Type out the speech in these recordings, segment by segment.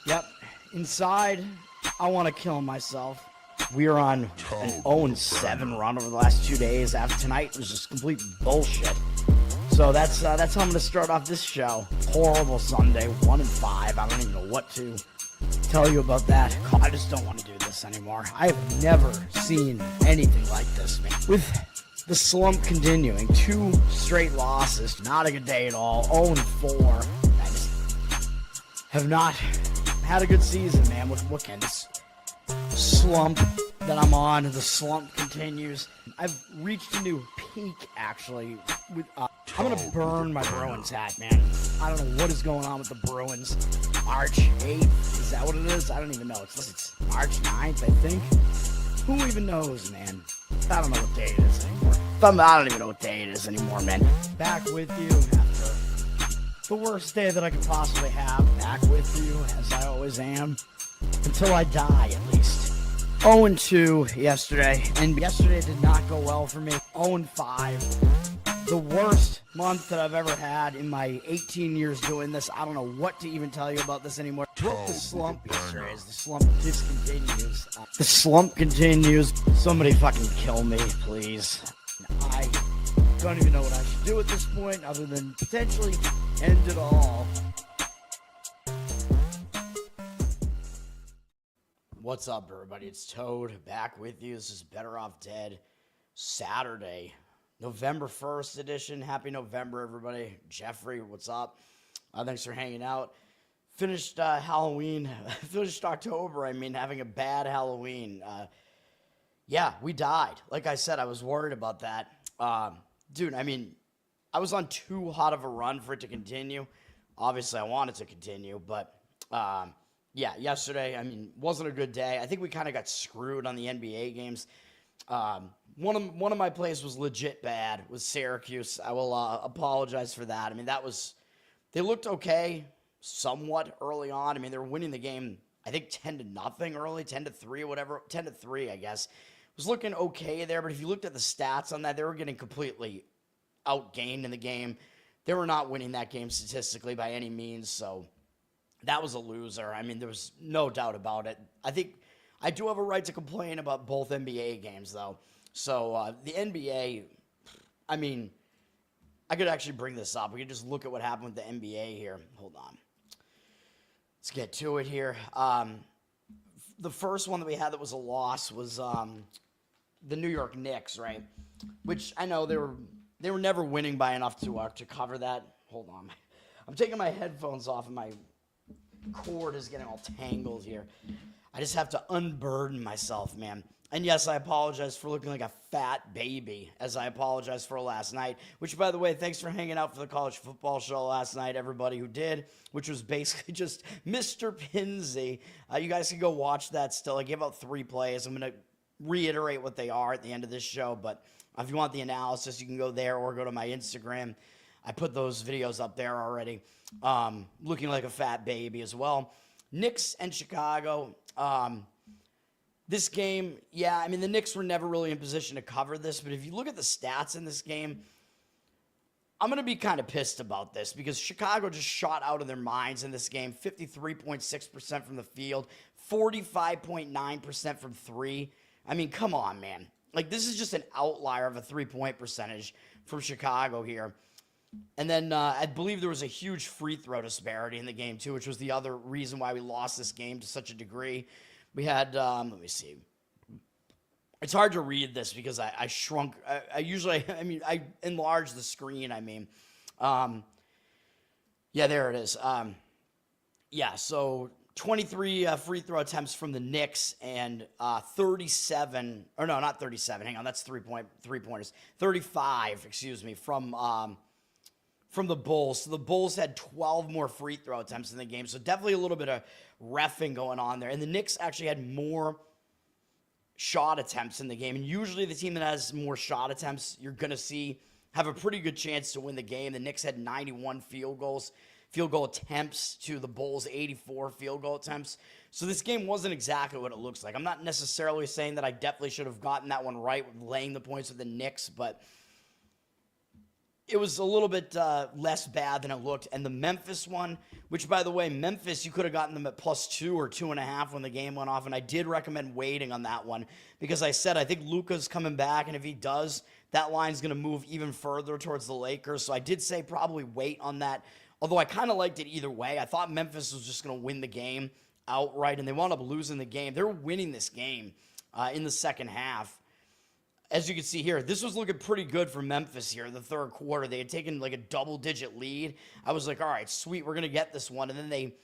Yep. Inside, I want to kill myself. We are on an 0-7 run over the last 2 days. After tonight was just complete bullshit. So that's how I'm going to start off this show. Horrible Sunday, 1-5. I don't even know what to tell you about that. I just don't want to do this anymore. I have never seen anything like this, man. With the slump continuing, 2 straight losses, not a good day at all. 0-4. I just have not had a good season, man. What can this slump that I'm on? The slump continues. I've reached a new peak, actually. I'm gonna burn my Bruins hat, man. I don't know what is going on with the Bruins. March 8th, is that what it is? I don't even know. It's March 9th, I think. Who even knows, man? I don't know what day it is anymore. I don't even know what day it is anymore, man. Back with you after the worst day that I could possibly have. Back with you, as I always am. Until I die, at least. 0-2 yesterday, and yesterday did not go well for me. 0-5. The worst month that I've ever had in my 18 years doing this. I don't know what to even tell you about this anymore. Broke the slump yesterday as the slump just continues. The slump continues. Somebody fucking kill me, please. I don't even know what I should do at this point other than potentially end it all. What's up, everybody? It's Toad back with you. This is Better Off Dead Saturday, November 1st edition. Happy November, everybody. Jeffrey, what's up? Thanks for hanging out. Finished Halloween. Finished October, having a bad Halloween. Yeah, we died. Like I said, I was worried about that. Dude, I was on too hot of a run for it to continue. Obviously, I wanted to continue, but yeah, yesterday, wasn't a good day. I think we kind of got screwed on the NBA games. One of my plays was legit bad, was Syracuse. I will apologize for that. They looked okay somewhat early on. They were winning the game, I think 10-0 early, 10-3 or whatever, 10-3, I guess. It was looking okay there, but if you looked at the stats on that, they were getting completely outgained in the game. They were not winning that game statistically by any means, so that was a loser. There was no doubt about it. I think I do have a right to complain about both NBA games, though. So the NBA, I could actually bring this up. We could just look at what happened with the NBA here. Hold on. Let's get to it here. The first one that we had that was a loss was the New York Knicks, right? Which I know they were never winning by enough to cover that. Hold on. I'm taking my headphones off and my cord is getting all tangled here. I just have to unburden myself, man. And yes, I apologize for looking like a fat baby, as I apologize for last night, which, by the way, thanks for hanging out for the college football show last night, everybody who did, which was basically just Mr. Pinsey. You guys can go watch that still. I gave out 3 plays. I'm going to reiterate what they are at the end of this show, but if you want the analysis, you can go there or go to my Instagram. I put those videos up there already. Looking like a fat baby as well. Knicks and Chicago. This game, yeah, the Knicks were never really in position to cover this, but if you look at the stats in this game, I'm going to be kind of pissed about this because Chicago just shot out of their minds in this game. 53.6% from the field, 45.9% from 3. Come on, man. This is just an outlier of a 3-point percentage from Chicago here. And then I believe there was a huge free throw disparity in the game, too, which was the other reason why we lost this game to such a degree. We had, let me see. It's hard to read this because I shrunk. I enlarged the screen, yeah, there it is. Yeah, so 23 free throw attempts from the Knicks and 37, or no, not 37. Hang on, that's three-pointers. 35, from the Bulls. So the Bulls had 12 more free throw attempts in the game. So definitely a little bit of reffing going on there. And the Knicks actually had more shot attempts in the game. And usually the team that has more shot attempts, you're going to have a pretty good chance to win the game. The Knicks had 91 field goal attempts to the Bulls' 84 field goal attempts. So this game wasn't exactly what it looks like. I'm not necessarily saying that I definitely should have gotten that one right with laying the points with the Knicks, but it was a little bit less bad than it looked. And the Memphis one, which, by the way, Memphis, you could have gotten them at +2 or 2.5 when the game went off. And I did recommend waiting on that one because I said I think Luka's coming back. And if he does, that line's going to move even further towards the Lakers. So I did say probably wait on that. Although I kind of liked it either way. I thought Memphis was just going to win the game outright. And they wound up losing the game. They were winning this game in the second half. As you can see here, this was looking pretty good for Memphis here in the third quarter. They had taken like a double-digit lead. I was like, all right, sweet, we're going to get this one. And then they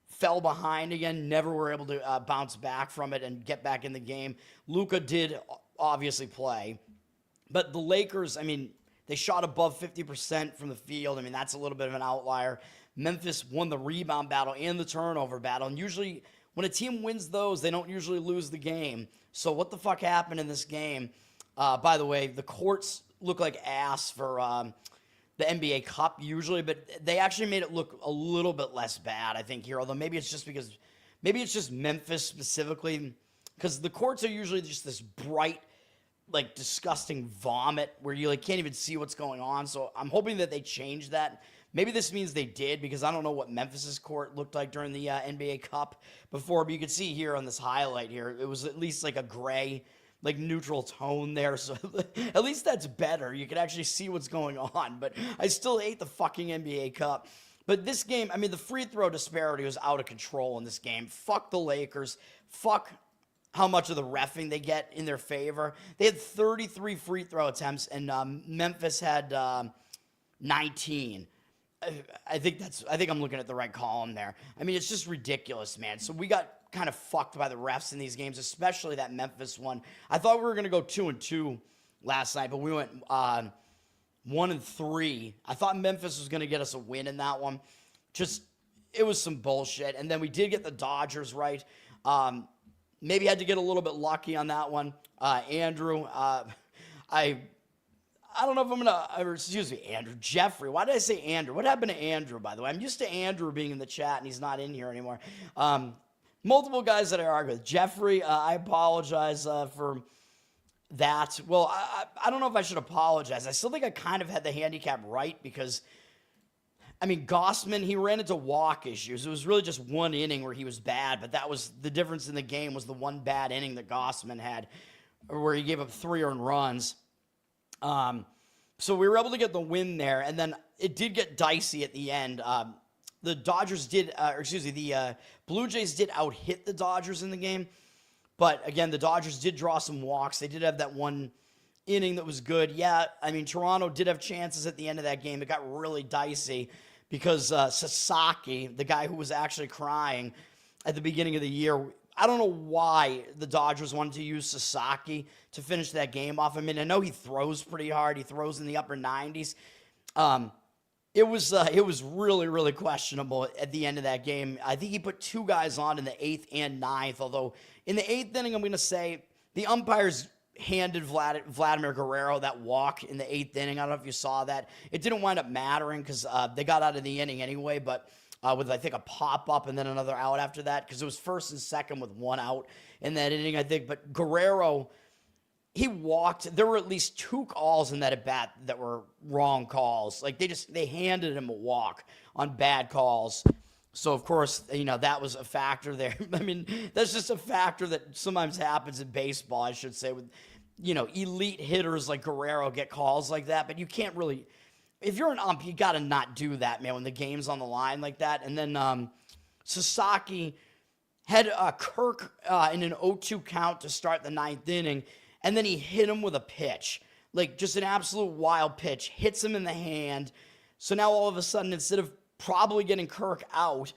fell behind again, never were able to bounce back from it and get back in the game. Luka did obviously play. But the Lakers, I mean, they shot above 50% from the field. I mean, that's a little bit of an outlier. Memphis won the rebound battle and the turnover battle. And usually when a team wins those, they don't usually lose the game. So what the fuck happened in this game? By the way, the courts look like ass for the NBA Cup usually, but they actually made it look a little bit less bad, I think, here. Although maybe it's just Memphis specifically, because the courts are usually just this bright, like, disgusting vomit where you like can't even see what's going on. So I'm hoping that they change that. Maybe this means they did, because I don't know what Memphis's court looked like during the NBA Cup before, but you can see here on this highlight here, it was at least like a gray, like neutral tone there, so at least that's better. You can actually see what's going on, but I still hate the fucking NBA Cup. But this game, I mean, the free throw disparity was out of control in this game. Fuck the Lakers. Fuck how much of the reffing they get in their favor. They had 33 free throw attempts, and Memphis had 19. I think I'm looking at the right column there. I mean, it's just ridiculous, man. So we got kind of fucked by the refs in these games, especially that Memphis one. I thought we were going to go 2-2 last night, but we went 1-3. I thought Memphis was going to get us a win in that one. Just, it was some bullshit. And then we did get the Dodgers right. Maybe had to get a little bit lucky on that one. Andrew, I don't know if I'm going to, Andrew, Jeffrey. Why did I say Andrew? What happened to Andrew, by the way? I'm used to Andrew being in the chat, and he's not in here anymore. Multiple guys that I argue with. Jeffrey, I apologize for that. Well, I don't know if I should apologize. I still think I kind of had the handicap right because, I mean, Gossman, he ran into walk issues. It was really just one inning where he was bad, but that was the difference in the game was the one bad inning that Gossman had where he gave up 3 earned runs. So we were able to get the win there, and then it did get dicey at the end. The Dodgers did, the Blue Jays did out-hit the Dodgers in the game. But, again, the Dodgers did draw some walks. They did have that one inning that was good. Yeah, I mean, Toronto did have chances at the end of that game. It got really dicey because Sasaki, the guy who was actually crying at the beginning of the year, I don't know why the Dodgers wanted to use Sasaki to finish that game off. I mean, I know he throws pretty hard. He throws in the upper 90s. It was really, really questionable at the end of that game. I think he put 2 guys on in the 8th and 9th, although in the 8th inning, I'm going to say the umpires handed Vladimir Guerrero that walk in the 8th inning. I don't know if you saw that. It didn't wind up mattering because they got out of the inning anyway, but with, I think, a pop-up and then another out after that because it was 1st and 2nd with 1 out in that inning, I think. But Guerrero, he walked. There were at least 2 calls in that at-bat that were wrong calls. Like, they handed him a walk on bad calls. So, of course, that was a factor there. I mean, that's just a factor that sometimes happens in baseball, I should say, with, elite hitters like Guerrero get calls like that. But you can't really, if you're an ump, you got to not do that, man, when the game's on the line like that. And then Sasaki had Kirk in an 0-2 count to start the 9th inning. And then he hit him with a pitch, like just an absolute wild pitch, hits him in the hand. So now all of a sudden, instead of probably getting Kirk out,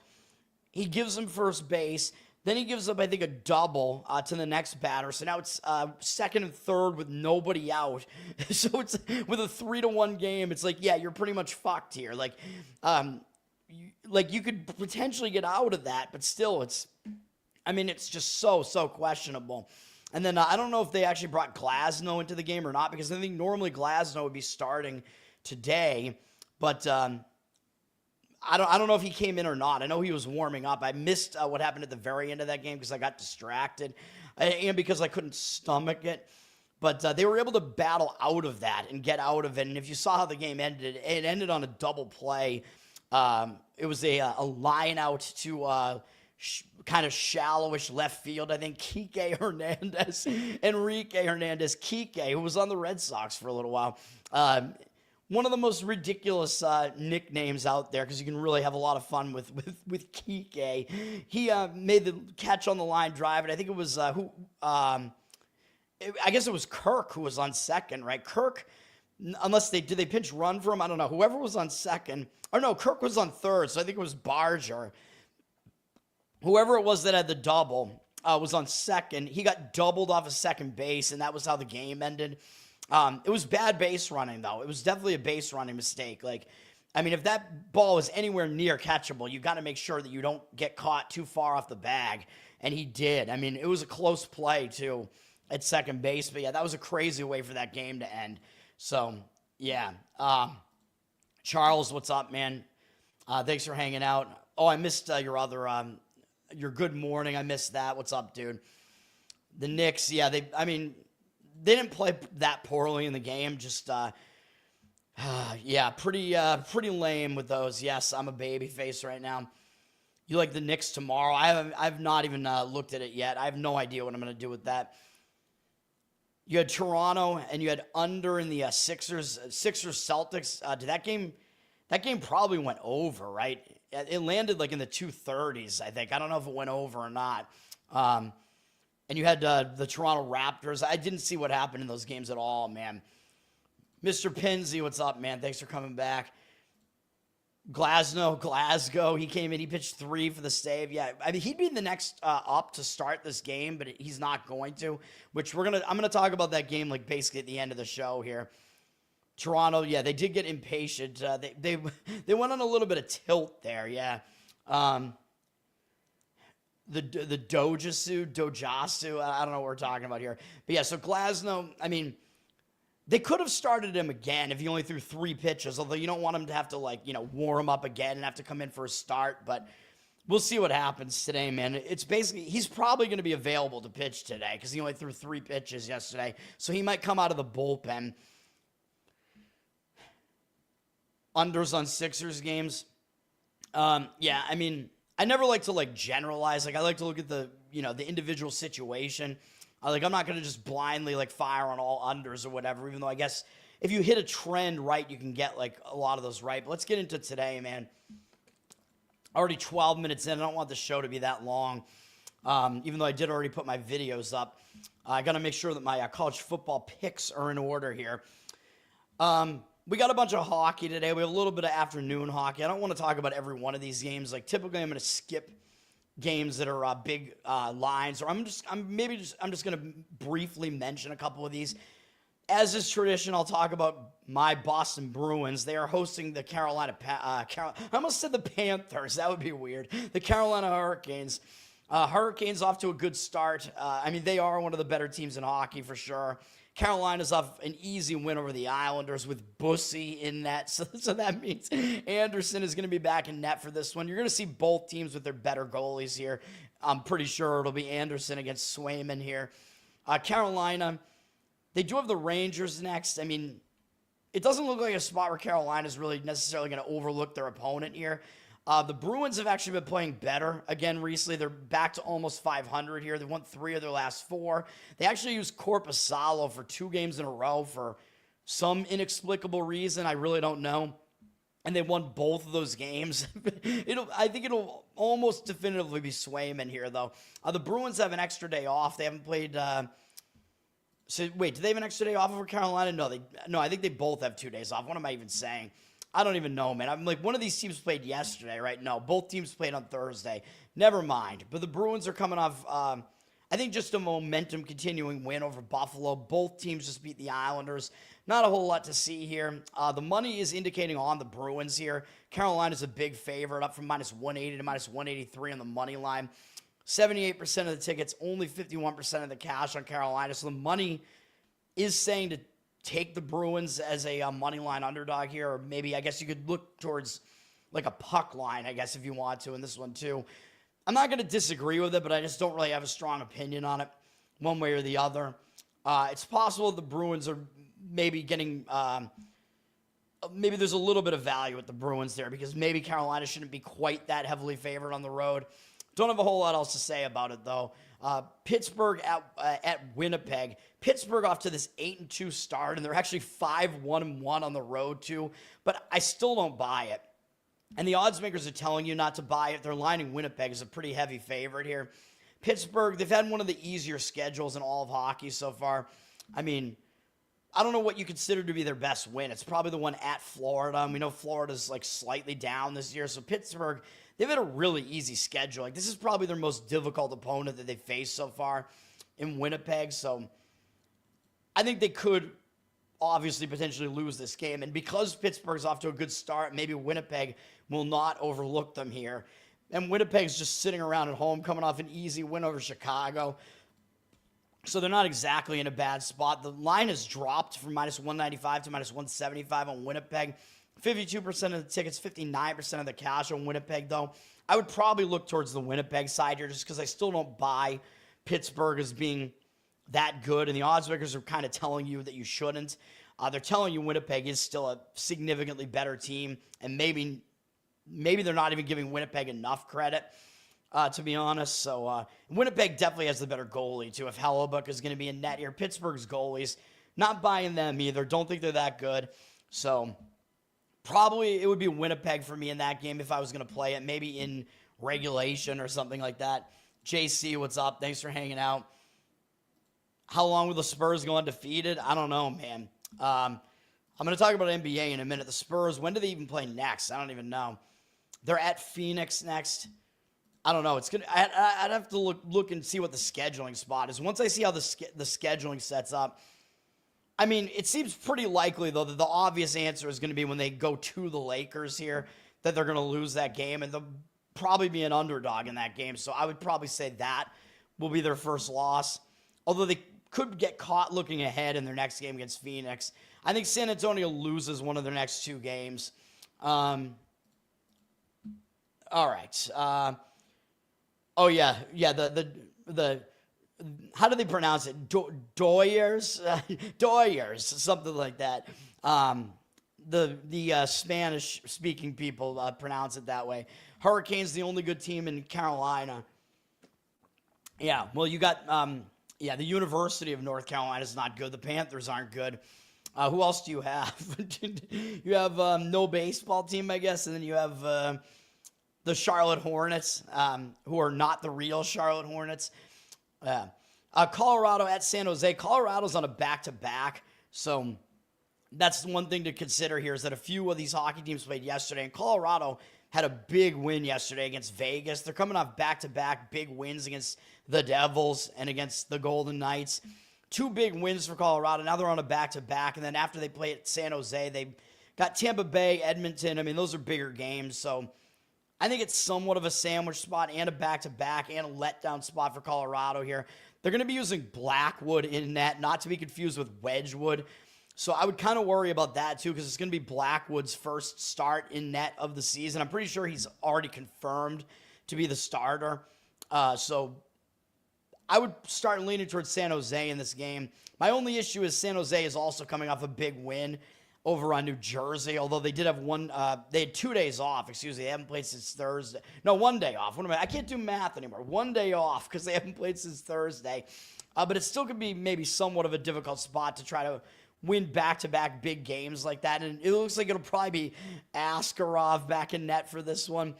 he gives him first base. Then he gives up, I think, a double to the next batter. So now it's 2nd and 3rd with nobody out. So it's with a 3-1 game. It's like, yeah, you're pretty much fucked here. Like you could potentially get out of that, but still, it's just so questionable. And then I don't know if they actually brought Glasnow into the game or not, because I think normally Glasnow would be starting today, but I don't know if he came in or not. I know he was warming up. I missed what happened at the very end of that game because I got distracted and because I couldn't stomach it. But they were able to battle out of that and get out of it. And if you saw how the game ended, it ended on a double play. It was a line out to kind of shallowish left field. I think Enrique Hernandez, Kike, who was on the Red Sox for a little while. One of the most ridiculous nicknames out there, because you can really have a lot of fun with Kike. He made the catch on the line drive, and I think it was I guess it was Kirk who was on second, right? Kirk, unless did they pinch run for him? I don't know. Whoever was on second, or no, Kirk was on third, so I think it was Barger. Whoever it was that had the double was on second. He got doubled off of second base, and that was how the game ended. It was bad base running, though. It was definitely a base running mistake. Like, I mean, if that ball was anywhere near catchable, you got to make sure that you don't get caught too far off the bag, and he did. I mean, it was a close play, too, at second base. But, yeah, that was a crazy way for that game to end. So, yeah. Charles, what's up, man? Thanks for hanging out. Oh, I missed your good morning. I missed that. What's up, dude? The Knicks, yeah, they didn't play that poorly in the game. Just, yeah, pretty lame with those. Yes, I'm a baby face right now. You like the Knicks tomorrow? I've not even looked at it yet. I have no idea what I'm going to do with that. You had Toronto and you had under in the Sixers Celtics. Did that game probably went over, right? It landed like in the 230s, I think. I don't know if it went over or not. And you had the Toronto Raptors. I didn't see what happened in those games at all, man. Mr. Pinsey, what's up, man? Thanks for coming back. Glasgow, he came in. He pitched 3 for the save. Yeah, I mean, he'd be the next up to start this game, but he's not going to, which I'm going to talk about that game like basically at the end of the show here. Toronto, yeah, they did get impatient. They went on a little bit of tilt there, yeah. The Dojasu, I don't know what we're talking about here. But yeah, so Glasnow, I mean, they could have started him again if he only threw 3 pitches, although you don't want him to have to, warm him up again and have to come in for a start. But we'll see what happens today, man. It's basically, he's probably going to be available to pitch today because he only threw 3 pitches yesterday. So he might come out of the bullpen. Unders on Sixers games. Yeah, I mean, I never like to generalize. I like to look at the individual situation. I'm not going to just blindly fire on all unders or whatever, even though I guess if you hit a trend right, you can get a lot of those right. But let's get into today, man. Already 12 minutes in. I don't want the show to be that long, even though I did already put my videos up. I got to make sure that my college football picks are in order here. We got a bunch of hockey today. We have a little bit of afternoon hockey. I don't want to talk about every one of these games. Typically, I'm going to skip games that are big lines, or I'm just going to briefly mention a couple of these. As is tradition, I'll talk about my Boston Bruins. They are hosting the I almost said the Panthers. That would be weird. The Carolina Hurricanes. Hurricanes off to a good start. They are one of the better teams in hockey for sure. Carolina's off an easy win over the Islanders with Bussy in net. So that means Anderson is going to be back in net for this one. You're going to see both teams with their better goalies here. I'm pretty sure it'll be Anderson against Swayman here. Carolina, they do have the Rangers next. It doesn't look like a spot where Carolina's really necessarily going to overlook their opponent here. The Bruins have actually been playing better again recently. They're back to almost 500 here. They won 3 of their last 4. They actually used Korpisalo for 2 games in a row for some inexplicable reason. I really don't know. And they won both of those games. I think it'll almost definitively be Swayman here, though. The Bruins have an extra day off. They haven't played. So wait, do they have an extra day off over Carolina? No, I think they both have 2 days off. What am I even saying? I don't even know, man. One of these teams played yesterday, right? No, both teams played on Thursday. Never mind. But the Bruins are coming off, I think, just a momentum continuing win over Buffalo. Both teams just beat the Islanders. Not a whole lot to see here. The money is indicating on the Bruins here. Carolina's a big favorite, up from minus 180 to minus 183 on the money line. 78% of the tickets, only 51% of the cash on Carolina. So the money is saying to take the Bruins as a money line underdog here, or maybe I guess you could look towards a puck line, I guess, if you want to in this one too. I'm not going to disagree with it, but I just don't really have a strong opinion on it one way or the other. It's possible the Bruins are maybe getting maybe there's a little bit of value with the Bruins there because maybe Carolina shouldn't be quite that heavily favored on the road. Don't have a whole lot else to say about it, though. Pittsburgh at Winnipeg. Pittsburgh off to this 8-2 start, and they're actually 5-1-1 on the road, too. But I still don't buy it. And the odds makers are telling you not to buy it. They're lining Winnipeg as a pretty heavy favorite here. Pittsburgh, they've had one of the easier schedules in all of hockey so far. I mean, I don't know what you consider to be their best win. It's probably the one at Florida. And we know Florida's like slightly down this year. So Pittsburgh, they've had a really easy schedule. Like, this is probably their most difficult opponent that they've faced so far in Winnipeg. So I think they could obviously potentially lose this game. And because Pittsburgh's off to a good start, maybe Winnipeg will not overlook them here. And Winnipeg's just sitting around at home, coming off an easy win over Chicago. So they're not exactly in a bad spot. The line has dropped from -195 to -175 on Winnipeg. 52% of the tickets, 59% of the cash on Winnipeg, though. I would probably look towards the Winnipeg side here just because I still don't buy Pittsburgh as being that good. And the odds makers are kind of telling you that you shouldn't. They're telling you Winnipeg is still a significantly better team. And maybe they're not even giving Winnipeg enough credit, to be honest. So Winnipeg definitely has the better goalie, too, if Hellebuck is going to be in net here. Pittsburgh's goalies, not buying them either. Don't think they're that good. So probably it would be Winnipeg for me in that game if I was going to play it, maybe in regulation or something like that. JC, what's up? Thanks for hanging out. How long will the Spurs go undefeated? I don't know, man. I'm going to talk about NBA in a minute. The Spurs, when do they even play next? I don't even know. They're at Phoenix next. I don't know. It's gonna. I'd have to look and see what the scheduling spot is. Once I see how the scheduling sets up, I mean, it seems pretty likely though that the obvious answer is going to be when they go to the Lakers here that they're going to lose that game, and they'll probably be an underdog in that game. So I would probably say that will be their first loss. Although they could get caught looking ahead in their next game against Phoenix. I think San Antonio loses one of their next two games. All right. The how do they pronounce it? Doyers, Doyers, something like that. The Spanish-speaking people pronounce it that way. Hurricanes, the only good team in Carolina. Yeah, well, you got the University of North Carolina is not good. The Panthers aren't good. Who else do you have? You have no baseball team, I guess, and then you have the Charlotte Hornets, who are not the real Charlotte Hornets. Colorado at San Jose. Colorado's on a back-to-back, so that's one thing to consider here is that a few of these hockey teams played yesterday, and Colorado had a big win yesterday against Vegas. They're coming off back-to-back big wins against the Devils and against the Golden Knights. Two big wins for Colorado. Now they're on a back-to-back, and then after they play at San Jose, they got Tampa Bay, Edmonton. I mean, those are bigger games, so I think it's somewhat of a sandwich spot and a back-to-back and a letdown spot for Colorado here. They're going to be using Blackwood in net, not to be confused with Wedgwood. So I would kind of worry about that, too, because it's going to be Blackwood's first start in net of the season. I'm pretty sure he's already confirmed to be the starter. So I would start leaning towards San Jose in this game. My only issue is San Jose is also coming off a big win over on New Jersey, although they did have they had 2 days off, They haven't played since Thursday. No, 1 day off. I can't do math anymore. 1 day off because they haven't played since Thursday. But it still could be maybe somewhat of a difficult spot to try to win back-to-back big games like that. And it looks like it'll probably be Askarov back in net for this one,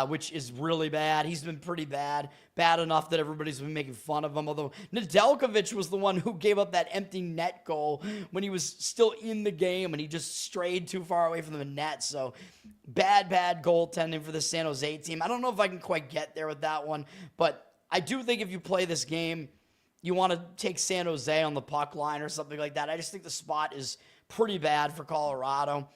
which is really bad. He's been pretty bad. Bad enough that everybody's been making fun of him. Although Nedeljkovic was the one who gave up that empty net goal when he was still in the game and he just strayed too far away from the net. So bad goaltending for the San Jose team. I don't know if I can quite get there with that one, but I do think if you play this game, you want to take San Jose on the puck line or something like that. I just think the spot is pretty bad for Colorado.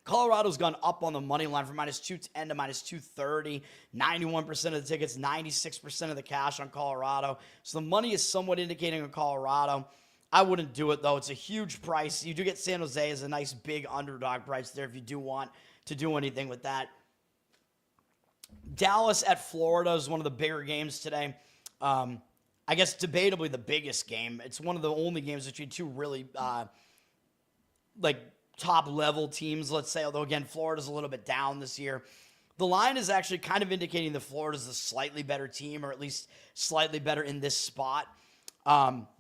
Colorado's gone up on the money line from -210 to -230. 91% of the tickets, 96% of the cash on Colorado. So the money is somewhat indicating on Colorado. I wouldn't do it, though. It's a huge price. You do get San Jose as a nice big underdog price there if you do want to do anything with that. Dallas at Florida is one of the bigger games today. I guess, debatably the biggest game. It's one of the only games between two really, like, top-level teams, let's say, although, again, Florida's a little bit down this year. The line is actually kind of indicating that Florida's the slightly better team, or at least slightly better in this spot.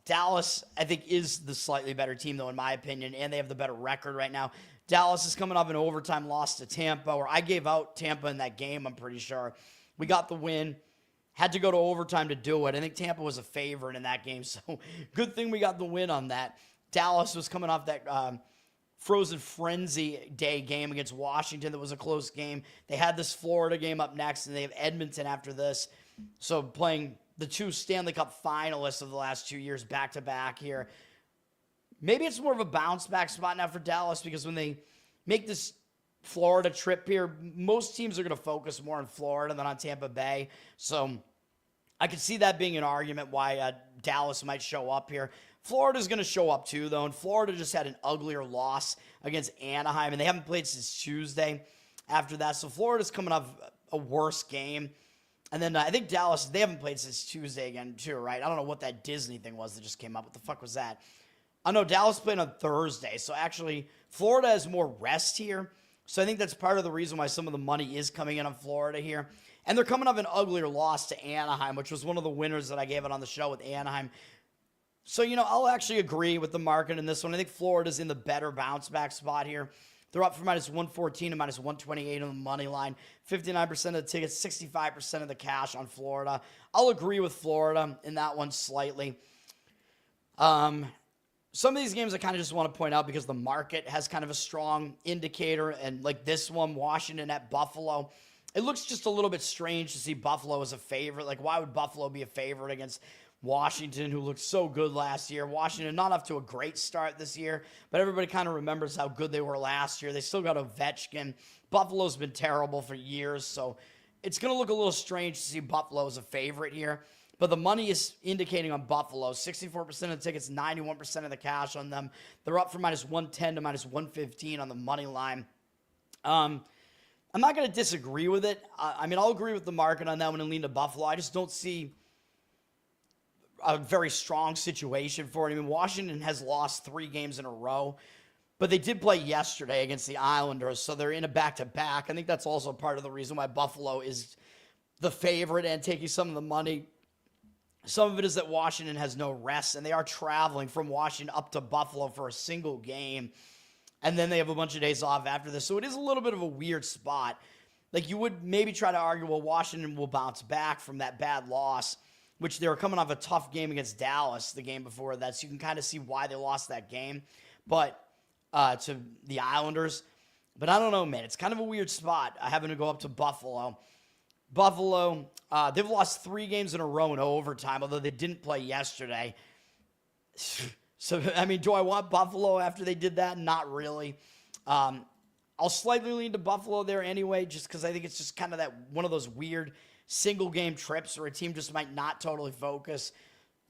Dallas, I think, is the slightly better team, though, in my opinion, and they have the better record right now. Dallas is coming off an overtime loss to Tampa, where I gave out Tampa in that game, I'm pretty sure. We got the win. Had to go to overtime to do it. I think Tampa was a favorite in that game, so good thing we got the win on that. Dallas was coming off that Frozen Frenzy Day game against Washington that was a close game. They had this Florida game up next, and they have Edmonton after this. So playing the two Stanley Cup finalists of the last 2 years back-to-back here. Maybe it's more of a bounce-back spot now for Dallas, because when they make this Florida trip here, most teams are going to focus more on Florida than on Tampa Bay. So I could see that being an argument why Dallas might show up here. Florida's going to show up too, though, and Florida just had an uglier loss against Anaheim, and they haven't played since Tuesday after that. So Florida's coming off a worse game. And then I think Dallas, they haven't played since Tuesday again too, right? I don't know what that Disney thing was that just came up. What the fuck was that? I know Dallas played on Thursday, so actually Florida has more rest here. So I think that's part of the reason why some of the money is coming in on Florida here. And they're coming off an uglier loss to Anaheim, which was one of the winners that I gave it on the show with Anaheim. So, I'll actually agree with the market in this one. I think Florida's in the better bounce-back spot here. They're up from minus 114 to minus 128 on the money line. 59% of the tickets, 65% of the cash on Florida. I'll agree with Florida in that one slightly. Some of these games I kind of just want to point out because the market has kind of a strong indicator. And like this one, Washington at Buffalo, it looks just a little bit strange to see Buffalo as a favorite. Like, why would Buffalo be a favorite against Washington, who looked so good last year? Washington not off to a great start this year, but everybody kind of remembers how good they were last year. They still got Ovechkin. Buffalo's been terrible for years, so it's going to look a little strange to see Buffalo as a favorite here. But the money is indicating on Buffalo. 64% of the tickets, 91% of the cash on them. They're up from minus 110 to minus 115 on the money line. I'm not going to disagree with it. I'll agree with the market on that one and lean to Buffalo. I just don't see a very strong situation for it. Washington has lost 3 games in a row, but they did play yesterday against the Islanders, so they're in a back-to-back. I think that's also part of the reason why Buffalo is the favorite and taking some of the money. Some of it is that Washington has no rest, and they are traveling from Washington up to Buffalo for a single game, and then they have a bunch of days off after this. So it is a little bit of a weird spot. Like, you would maybe try to argue, well, Washington will bounce back from that bad loss, which they were coming off a tough game against Dallas the game before that, so you can kind of see why they lost that game, but to the Islanders. But I don't know, man. It's kind of a weird spot having to go up to Buffalo. Buffalo, they've lost 3 games in a row in overtime, although they didn't play yesterday. So, do I want Buffalo after they did that? Not really. I'll slightly lean to Buffalo there anyway, just because I think it's just kind of that one of those weird single game trips where a team just might not totally focus,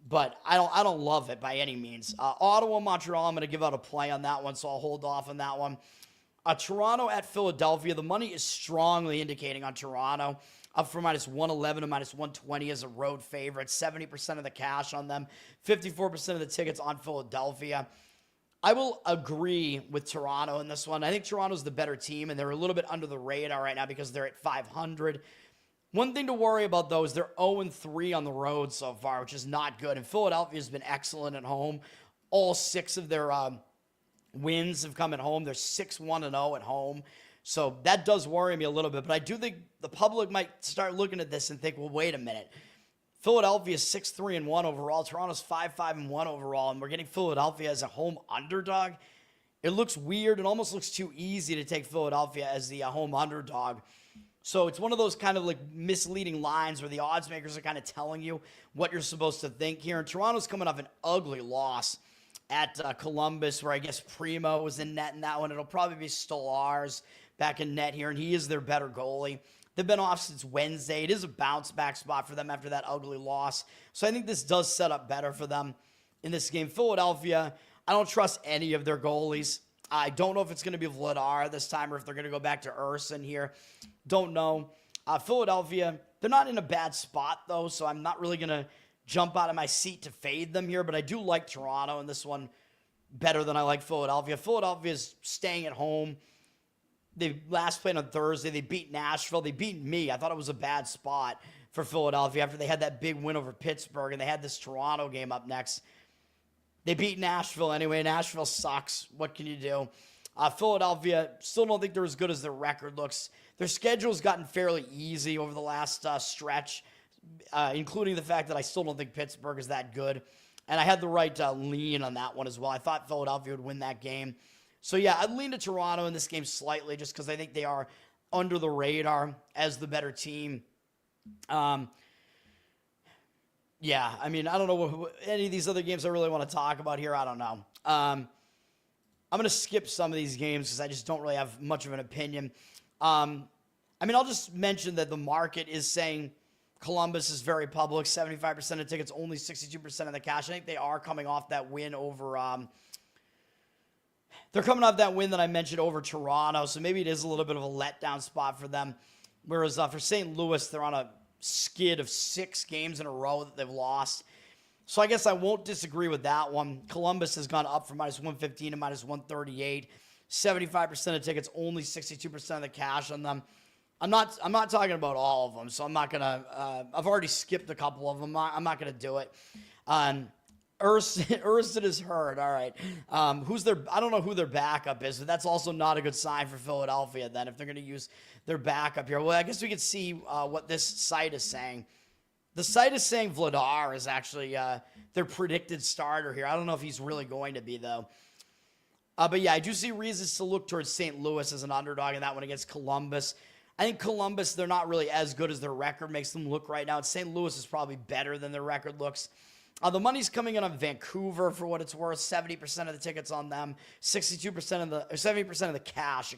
but I don't love it by any means. Ottawa, Montreal, I'm going to give out a play on that one, so I'll hold off on that one. Toronto at Philadelphia, the money is strongly indicating on Toronto, up from minus 111 to minus 120 as a road favorite, 70% of the cash on them, 54% of the tickets on Philadelphia. I will agree with Toronto in this one. I think Toronto's the better team, and they're a little bit under the radar right now because they're at 500. One thing to worry about, though, is they're 0-3 on the road so far, which is not good. And Philadelphia's been excellent at home. All 6 of their wins have come at home. They're 6-1-0 at home. So that does worry me a little bit. But I do think the public might start looking at this and think, well, wait a minute. Philadelphia's 6-3-1 overall. Toronto's 5-5-1 overall. And we're getting Philadelphia as a home underdog. It looks weird. It almost looks too easy to take Philadelphia as the home underdog. So it's one of those kind of like misleading lines where the odds makers are kind of telling you what you're supposed to think here. And Toronto's coming off an ugly loss at Columbus, where I guess Primo was in net in that one. It'll probably be Stolarz back in net here, and he is their better goalie. They've been off since Wednesday. It is a bounce-back spot for them after that ugly loss. So I think this does set up better for them in this game. Philadelphia, I don't trust any of their goalies. I don't know if it's going to be Vladar this time or if they're going to go back to Urson here. Don't know. Philadelphia, they're not in a bad spot, though, so I'm not really going to jump out of my seat to fade them here, but I do like Toronto in this one better than I like Philadelphia. Philadelphia's staying at home. They last played on Thursday. They beat Nashville. They beat me. I thought it was a bad spot for Philadelphia after they had that big win over Pittsburgh, and they had this Toronto game up next. They beat Nashville anyway. Nashville sucks. What can you do? Philadelphia, still don't think they're as good as their record looks. Their schedule's gotten fairly easy over the last stretch, including the fact that I still don't think Pittsburgh is that good. And I had the right lean on that one as well. I thought Philadelphia would win that game. So, yeah, I'd lean to Toronto in this game slightly just because I think they are under the radar as the better team. Yeah, I mean, I don't know what any of these other games I really want to talk about here. I don't know. I'm going to skip some of these games because I just don't really have much of an opinion. I mean, I'll just mention that the market is saying Columbus is very public, 75% of tickets, only 62% of the cash. I think they are coming off that win over they're coming off that win that I mentioned over Toronto, so maybe it is a little bit of a letdown spot for them. Whereas for St. Louis, they're on a skid of 6 games in a row that they've lost. So I guess I won't disagree with that one. Columbus has gone up from -115 to -138. 75% of tickets, only 62% of the cash on them. I'm not talking about all of them, so I'm not gonna. I've already skipped a couple of them. I'm not gonna do it. Urston is hurt. All right. Who's their? I don't know who their backup is, but that's also not a good sign for Philadelphia. Then, if they're going to use their backup here, well, I guess we could see what this site is saying. The site is saying Vladar is actually their predicted starter here. I don't know if he's really going to be though. But yeah, I do see reasons to look towards St. Louis as an underdog in that one against Columbus. I think Columbus, they're not really as good as their record makes them look right now. St. Louis is probably better than their record looks. The money's coming in on Vancouver for what it's worth. 70% of the tickets on them, 70% of the cash,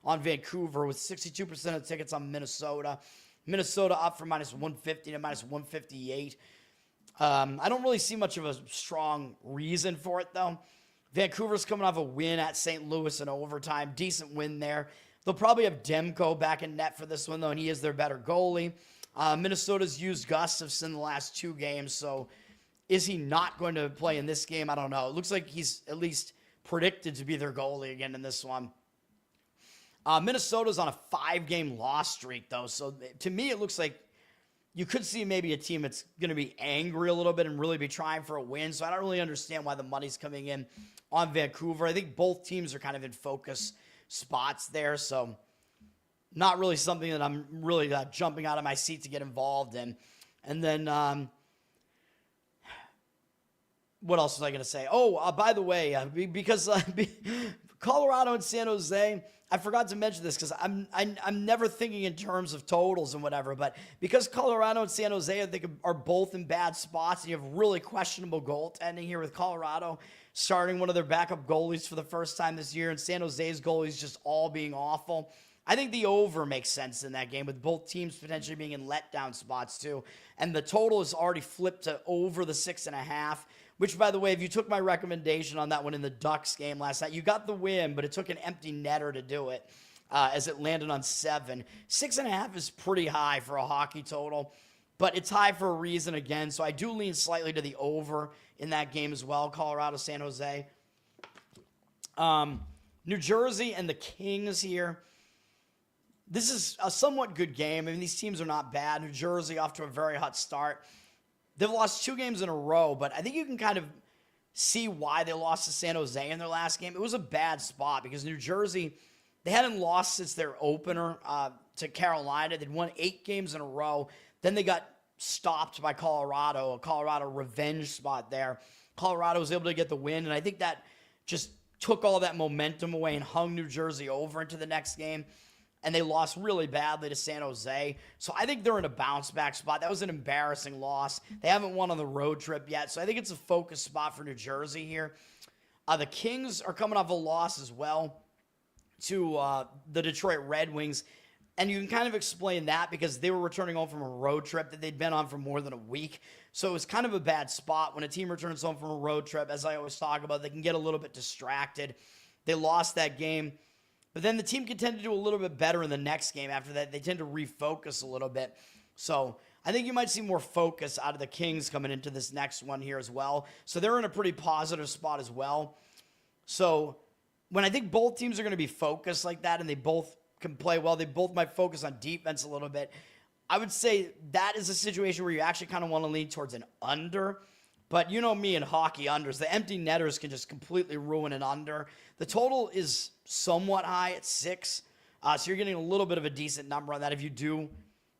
on Vancouver, with 62% of the tickets on Minnesota. Minnesota up from -150 to -158. I don't really see much of a strong reason for it though. Vancouver's coming off a win at St. Louis in overtime. Decent win there. They'll probably have Demko back in net for this one though, and he is their better goalie. Minnesota's used Gustafsson the last 2 games, so is he not going to play in this game? I don't know. It looks like he's at least predicted to be their goalie again in this one. Minnesota's on a 5-game loss streak, though. So to me, it looks like you could see maybe a team that's going to be angry a little bit and really be trying for a win. So I don't really understand why the money's coming in on Vancouver. I think both teams are kind of in focus spots there. So not really something that I'm really jumping out of my seat to get involved in. And then what else was I going to say? Oh, by the way, because Colorado and San Jose, I forgot to mention this because I'm never thinking in terms of totals and whatever, but because Colorado and San Jose, I think, are both in bad spots, and you have really questionable goaltending here with Colorado starting one of their backup goalies for the first time this year, and San Jose's goalies just all being awful. I think the over makes sense in that game with both teams potentially being in letdown spots too. And the total is already flipped to over the 6.5, which, by the way, if you took my recommendation on that one in the Ducks game last night, you got the win, but it took an empty netter to do it as it landed on 7. 6.5 is pretty high for a hockey total, but it's high for a reason again. So I do lean slightly to the over in that game as well, Colorado, San Jose. New Jersey and the Kings here. This is a somewhat good game. I mean, these teams are not bad. New Jersey off to a very hot start. They've lost 2 games in a row, but I think you can kind of see why they lost to San Jose in their last game. It was a bad spot because New Jersey, they hadn't lost since their opener to Carolina. They'd won 8 games in a row. Then they got stopped by Colorado, a Colorado revenge spot there. Colorado was able to get the win, and I think that just took all that momentum away and hung New Jersey over into the next game. And they lost really badly to San Jose. So I think they're in a bounce-back spot. That was an embarrassing loss. They haven't won on the road trip yet. So I think it's a focus spot for New Jersey here. The Kings are coming off a loss as well to the Detroit Red Wings. And you can kind of explain that because they were returning home from a road trip that they'd been on for more than a week. So it was kind of a bad spot. When a team returns home from a road trip, as I always talk about, they can get a little bit distracted. They lost that game. But then the team can tend to do a little bit better in the next game after that. They tend to refocus a little bit. So I think you might see more focus out of the Kings coming into this next one here as well. So they're in a pretty positive spot as well. So when I think both teams are going to be focused like that and they both can play well, they both might focus on defense a little bit. I would say that is a situation where you actually kind of want to lean towards an under. But you know me in hockey unders. The empty netters can just completely ruin an under. The total is somewhat high at 6. So you're getting a little bit of a decent number on that if you do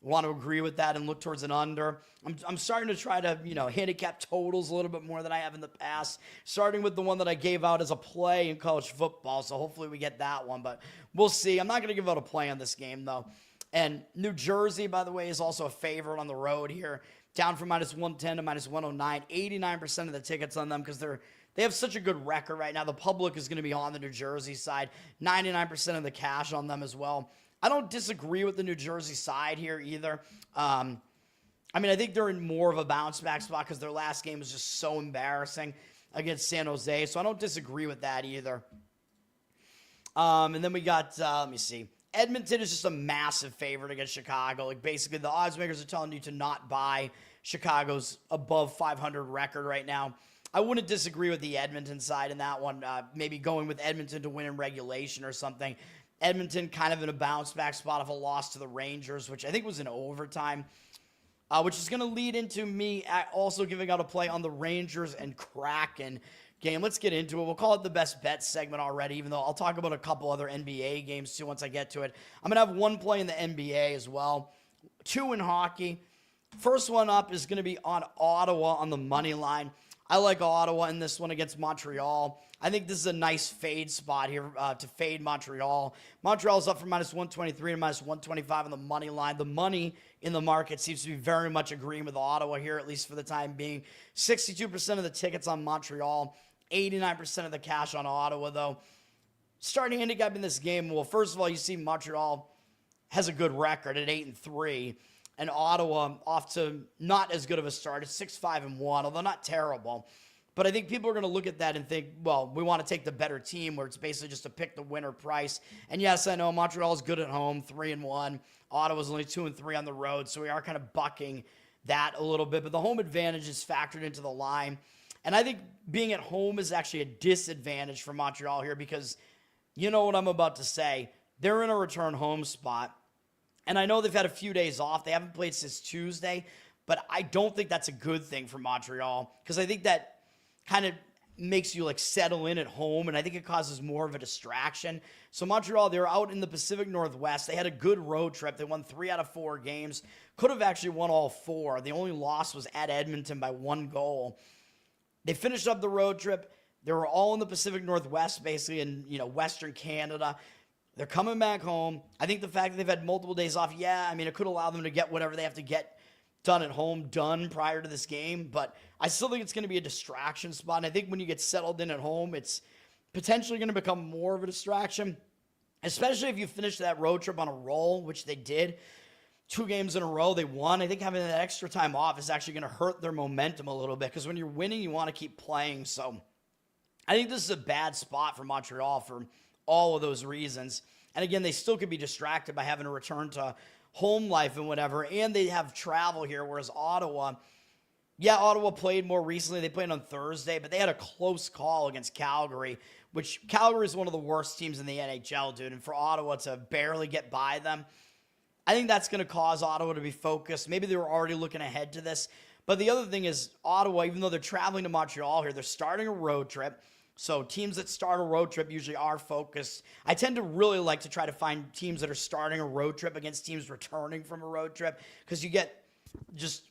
want to agree with that and look towards an under. I'm starting to try to, handicap totals a little bit more than I have in the past, starting with the one that I gave out as a play in college football. So hopefully we get that one, but we'll see. I'm not going to give out a play on this game, though. And New Jersey, by the way, is also a favorite on the road here, down from -110 to -109. 89% of the tickets on them because they have such a good record right now. The public is going to be on the New Jersey side. 99% of the cash on them as well. I don't disagree with the New Jersey side here either. I think they're in more of a bounce-back spot because their last game was just so embarrassing against San Jose, so I don't disagree with that either. And then we got, let me see. Edmonton is just a massive favorite against Chicago. Like, basically, the odds makers are telling you to not buy Chicago's above 500 record right now. I wouldn't disagree with the Edmonton side in that one. Maybe going with Edmonton to win in regulation or something. Edmonton kind of in a bounce-back spot of a loss to the Rangers, which I think was in overtime, which is going to lead into me also giving out a play on the Rangers and Kraken game. Let's get into it. We'll call it the best bet segment already, even though I'll talk about a couple other NBA games too once I get to it. I'm going to have one play in the NBA as well, 2 in hockey. First one up is going to be on Ottawa on the money line. I like Ottawa in this one against Montreal. I think this is a nice fade spot here to fade Montreal. Montreal's up from -123 to -125 on the money line. The money in the market seems to be very much agreeing with Ottawa here, at least for the time being. 62% of the tickets on Montreal, 89% of the cash on Ottawa, though. Starting handicap in this game, well, first of all, you see Montreal has a good record at 8-3. And Ottawa off to not as good of a start. It's 6-5-1, although not terrible. But I think people are going to look at that and think, well, we want to take the better team, where it's basically just to pick the winner price. And yes, I know Montreal is good at home, 3-1. Ottawa's only 2-3 on the road, so we are kind of bucking that a little bit. But the home advantage is factored into the line. And I think being at home is actually a disadvantage for Montreal here because you know what I'm about to say. They're in a return home spot. And I know they've had a few days off. They haven't played since Tuesday, but I don't think that's a good thing for Montreal because I think that kind of makes you settle in at home, and I think it causes more of a distraction. So Montreal, they're out in the Pacific Northwest. They had a good road trip. They won 3 out of 4 games. Could have actually won all 4. The only loss was at Edmonton by 1 goal. They finished up the road trip. They were all in the Pacific Northwest, basically, in Western Canada. They're coming back home. I think the fact that they've had multiple days off, it could allow them to get whatever they have to get done at home done prior to this game. But I still think it's going to be a distraction spot. And I think when you get settled in at home, it's potentially going to become more of a distraction, especially if you finish that road trip on a roll, which they did. 2 games in a row, they won. I think having that extra time off is actually going to hurt their momentum a little bit because when you're winning, you want to keep playing. So I think this is a bad spot for Montreal for all of those reasons. And again, they still could be distracted by having to return to home life and whatever, and they have travel here, whereas Ottawa played more recently. They played on Thursday, but they had a close call against Calgary, which Calgary is one of the worst teams in the NHL, dude, and for Ottawa to barely get by them, I think that's going to cause Ottawa to be focused. Maybe they were already looking ahead to this, but the other thing is Ottawa, even though they're traveling to Montreal here, they're starting a road trip. So teams that start a road trip usually are focused. I tend to really like to try to find teams that are starting a road trip against teams returning from a road trip because you get just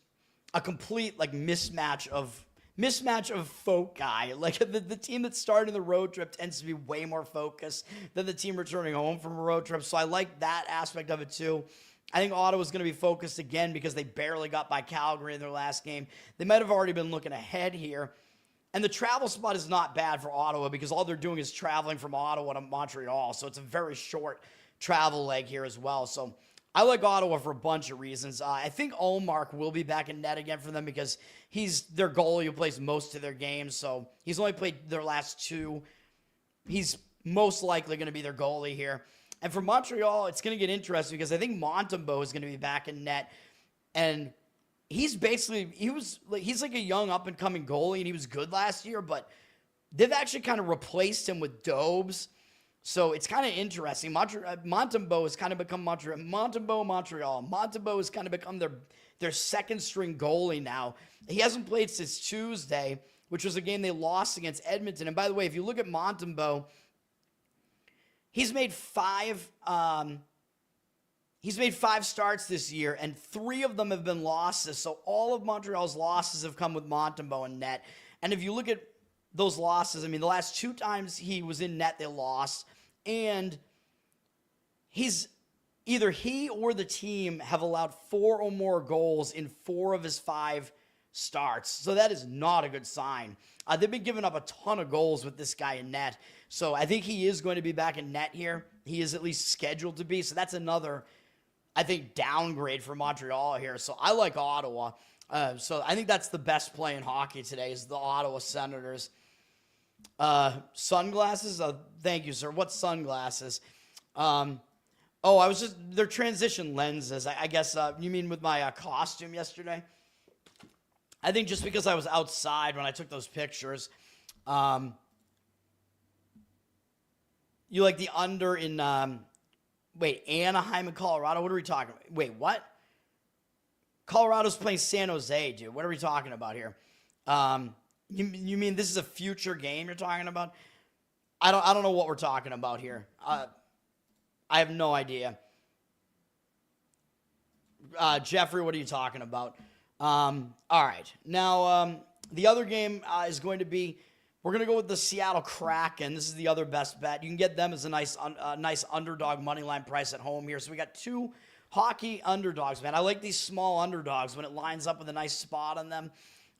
a complete mismatch of foci. The team that's starting the road trip tends to be way more focused than the team returning home from a road trip. So I like that aspect of it too. I think Ottawa's going to be focused again because they barely got by Calgary in their last game. They might have already been looking ahead here. And the travel spot is not bad for Ottawa because all they're doing is traveling from Ottawa to Montreal. So it's a very short travel leg here as well. So I like Ottawa for a bunch of reasons. I think Ullmark will be back in net again for them because he's their goalie who plays most of their games. So he's only played their last 2. He's most likely going to be their goalie here. And for Montreal, it's going to get interesting because I think Montembeault is going to be back in net. And he's like a young up-and-coming goalie, and he was good last year, but they've actually kind of replaced him with Dobes. So it's kind of interesting. Montembeault has kind of become Montreal. Montembeault has kind of become their second-string goalie now. He hasn't played since Tuesday, which was a game they lost against Edmonton. And by the way, if you look at Montembeault, he's made five starts this year, and 3 of them have been losses. So all of Montreal's losses have come with Montembeault in net. And if you look at those losses, I mean, the last 2 times he was in net, they lost. And either he or the team have allowed 4 or more goals in 4 of his 5 starts. So that is not a good sign. They've been giving up a ton of goals with this guy in net. So I think he is going to be back in net here. He is at least scheduled to be. So that's another, I think, downgrade for Montreal here. So I like Ottawa. So I think that's the best play in hockey today is the Ottawa Senators. Sunglasses? Thank you, sir. What sunglasses? They're transition lenses. I guess, you mean with my costume yesterday? I think just because I was outside when I took those pictures. You like the under in, Anaheim and Colorado? What are we talking about? Wait, what? Colorado's playing San Jose, dude. What are we talking about here? You mean this is a future game you're talking about? I don't know what we're talking about here. I have no idea. Jeffrey, what are you talking about? All right. Now, the other game is going to be, we're going to go with the Seattle Kraken. This is the other best bet. You can get them as a nice underdog money line price at home here. So we got 2 hockey underdogs, man. I like these small underdogs when it lines up with a nice spot on them.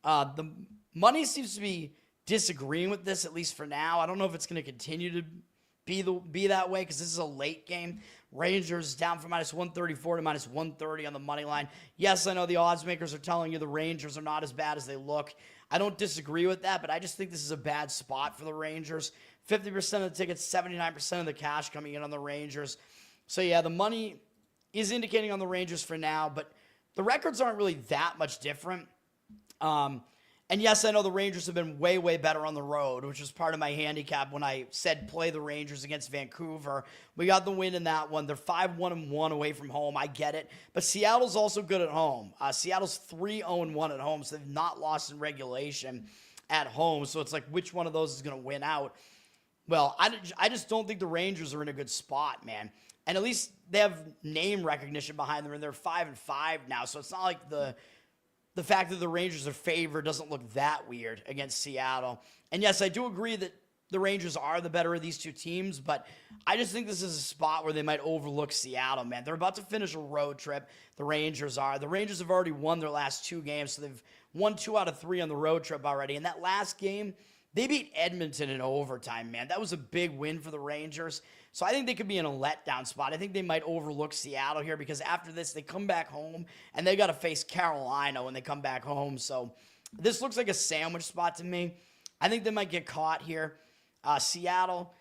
The money seems to be disagreeing with this, at least for now. I don't know if it's going to continue to be that way because this is a late game. Rangers down from -134 to -130 on the money line. Yes, I know the odds makers are telling you the Rangers are not as bad as they look. I don't disagree with that, but I just think this is a bad spot for the Rangers. 50% of the tickets, 79% of the cash coming in on the Rangers. So yeah, the money is indicating on the Rangers for now, but the records aren't really that much different. And yes, I know the Rangers have been way, way better on the road, which was part of my handicap when I said play the Rangers against Vancouver. We got the win in that one. They're 5-1-1 away from home. I get it. But Seattle's also good at home. Seattle's 3-0-1 at home, so they've not lost in regulation at home. So it's like, which one of those is going to win out? Well, I just don't think the Rangers are in a good spot, man. And at least they have name recognition behind them, and they're 5-5 now. So it's not like the fact that the Rangers are favored doesn't look that weird against Seattle. And yes, I do agree that the Rangers are the better of these 2 teams, but I just think this is a spot where they might overlook Seattle, man. They're about to finish a road trip. The Rangers are. The Rangers have already won their last 2 games, so they've won 2 out of 3 on the road trip already. And that last game, they beat Edmonton in overtime, man. That was a big win for the Rangers. So I think they could be in a letdown spot. I think they might overlook Seattle here because after this, they come back home, and they got to face Carolina when they come back home. So this looks like a sandwich spot to me. I think they might get caught here. Seattle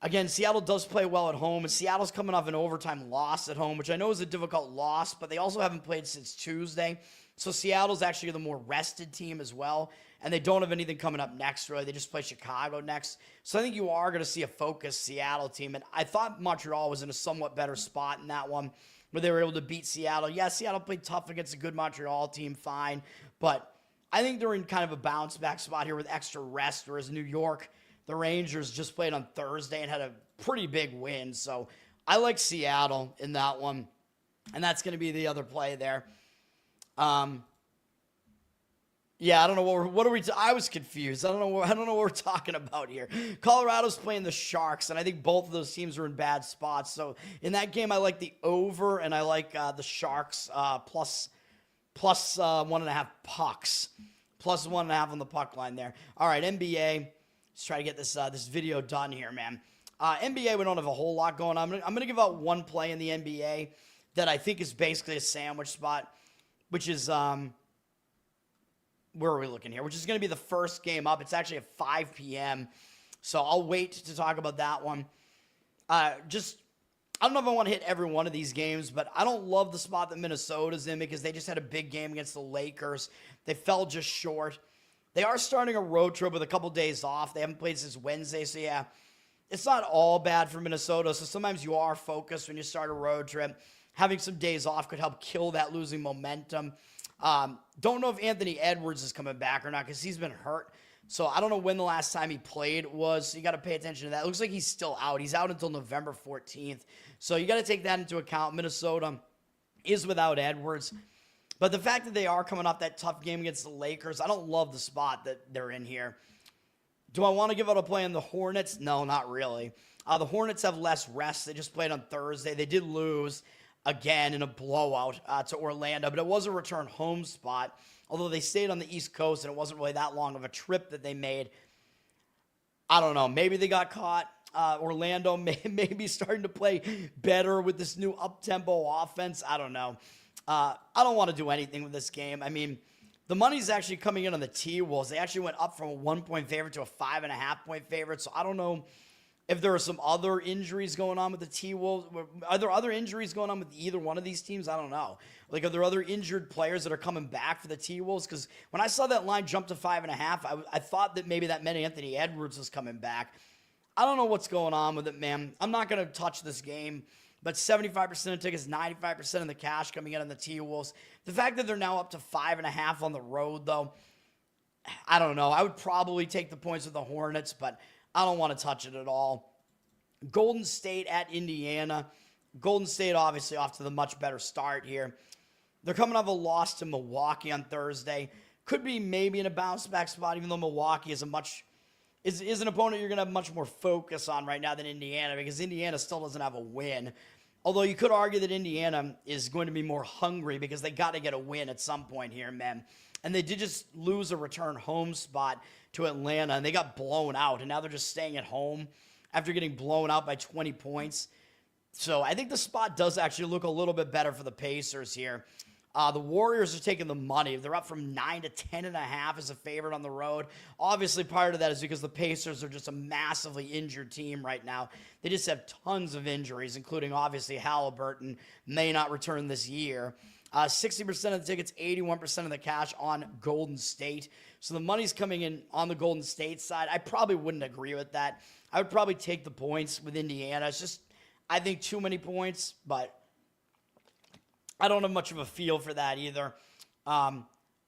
does play well at home, and Seattle's coming off an overtime loss at home, which I know is a difficult loss, but they also haven't played since Tuesday. So Seattle's actually the more rested team as well, and they don't have anything coming up next, really. They just play Chicago next. So I think you are going to see a focused Seattle team, and I thought Montreal was in a somewhat better spot in that one where they were able to beat Seattle. Yeah, Seattle played tough against a good Montreal team, fine, but I think they're in kind of a bounce-back spot here with extra rest, whereas New York, the Rangers just played on Thursday and had a pretty big win. So I like Seattle in that one, and that's going to be the other play there. Yeah, I don't know what are we? I was confused. I don't know what we're talking about here. Colorado's playing the Sharks, and I think both of those teams are in bad spots. So in that game, I like the over, and I like the Sharks plus 1.5 pucks, plus 1.5 on the puck line there. All right, NBA. Let's try to get this video done here, man. NBA, we don't have a whole lot going on. I'm gonna give out one play in the NBA that I think is basically a sandwich spot, which is where are we looking here? Which is going to be the first game up. It's actually at 5 p.m. So I'll wait to talk about that one. Just I don't know if I want to hit every one of these games, but I don't love the spot that Minnesota's in because they just had a big game against the Lakers. They fell just short. They are starting a road trip with a couple days off. They haven't played since Wednesday, so yeah, it's not all bad for Minnesota. So sometimes you are focused when you start a road trip. Having some days off could help kill that losing momentum. Don't know if Anthony Edwards is coming back or not because he's been hurt. So I don't know when the last time he played was. So you got to pay attention to that. It looks like he's still out. He's out until November 14th. So you got to take that into account. Minnesota is without Edwards. But the fact that they are coming off that tough game against the Lakers, I don't love the spot that they're in here. Do I want to give out a play on the Hornets? No, not really. The Hornets have less rest. They just played on Thursday. They did lose again in a blowout to Orlando, but it was a return home spot. Although they stayed on the East Coast and it wasn't really that long of a trip that they made. I don't know. Maybe they got caught. Orlando may be starting to play better with this new up-tempo offense. I don't know. I don't want to do anything with this game. I mean, the money's actually coming in on the T-Wolves. They actually went up from a 1-point favorite to a 5.5-point favorite. So I don't know if there are some other injuries going on with the T-Wolves. Are there other injuries going on with either one of these teams? I don't know. Like, are there other injured players that are coming back for the T-Wolves? Because when I saw that line jump to 5.5, I thought that maybe that meant Anthony Edwards was coming back. I don't know what's going on with it, man. I'm not going to touch this game. But 75% of tickets, 95% of the cash coming in on the T-Wolves. The fact that they're now up to 5.5 on the road, though, I don't know. I would probably take the points with the Hornets, but I don't want to touch it at all. Golden State at Indiana. Golden State obviously off to the much better start here. They're coming off a loss to Milwaukee on Thursday. Could be maybe in a bounce-back spot, even though Milwaukee is an opponent you're going to have much more focus on right now than Indiana because Indiana still doesn't have a win. Although you could argue that Indiana is going to be more hungry because they got to get a win at some point here, man. And they did just lose a return home spot to Atlanta, and they got blown out, and now they're just staying at home after getting blown out by 20 points. So I think the spot does actually look a little bit better for the Pacers here. The Warriors are taking the money. They're up from 9 to 10.5 as a favorite on the road. Obviously, part of that is because the Pacers are just a massively injured team right now. They just have tons of injuries, including obviously Halliburton may not return this year. 60% of the tickets, 81% of the cash on Golden State. So the money's coming in on the Golden State side. I probably wouldn't agree with that. I would probably take the points with Indiana. It's just, I think, too many points, but I don't have much of a feel for that either. I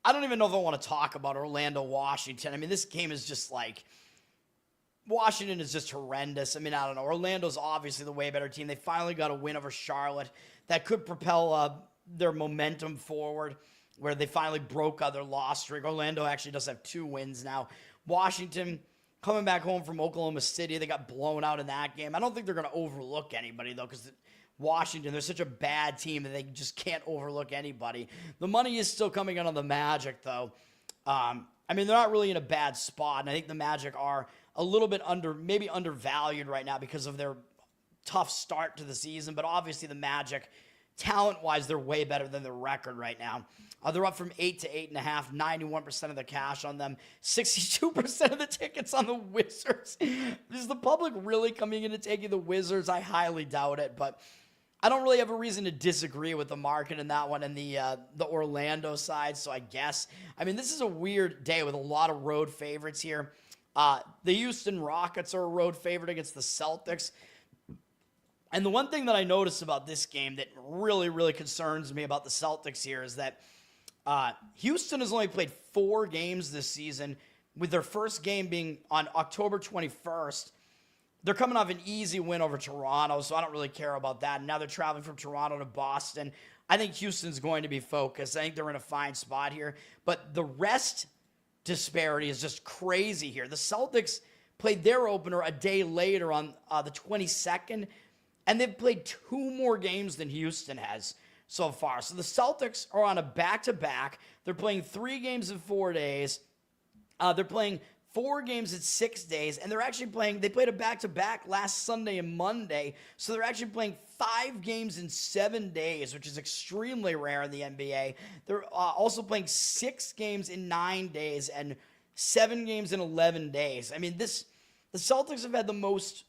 don't even know if I want to talk about Orlando, Washington. I mean, this game is just like, Washington is just horrendous. I mean, I don't know. Orlando's obviously the way better team. They finally got a win over Charlotte that could propel their momentum forward, where they finally broke their loss streak. Orlando actually does have 2 wins now. Washington coming back home from Oklahoma City. They got blown out in that game. I don't think they're going to overlook anybody, though, because Washington, they're such a bad team that they just can't overlook anybody. The money is still coming in on the Magic, though. I mean, they're not really in a bad spot, and I think the Magic are a little bit maybe undervalued right now because of their tough start to the season, but obviously the Magic, talent-wise, they're way better than their record right now. They're up from 8 to 8.5, 91% of the cash on them, 62% of the tickets on the Wizards. Is the public really coming in and taking the Wizards? I highly doubt it, but I don't really have a reason to disagree with the market in that one and the Orlando side, so I guess. I mean, this is a weird day with a lot of road favorites here. The Houston Rockets are a road favorite against the Celtics. And the one thing that I noticed about this game that really, really concerns me about the Celtics here is that Houston has only played 4 games this season, with their first game being on October 21st. They're coming off an easy win over Toronto, so I don't really care about that. And now they're traveling from Toronto to Boston. I think Houston's going to be focused. I think they're in a fine spot here. But the rest disparity is just crazy here. The Celtics played their opener a day later on the 22nd, and they've played 2 more games than Houston has so far. So the Celtics are on a back-to-back. They're playing 3 games in 4 days. They're playing 4 games in 6 days, and they played a back-to-back last Sunday and Monday, so they're actually playing 5 games in 7 days, which is extremely rare in the NBA. They're also playing 6 games in 9 days and 7 games in 11 days. I mean, the Celtics have had the most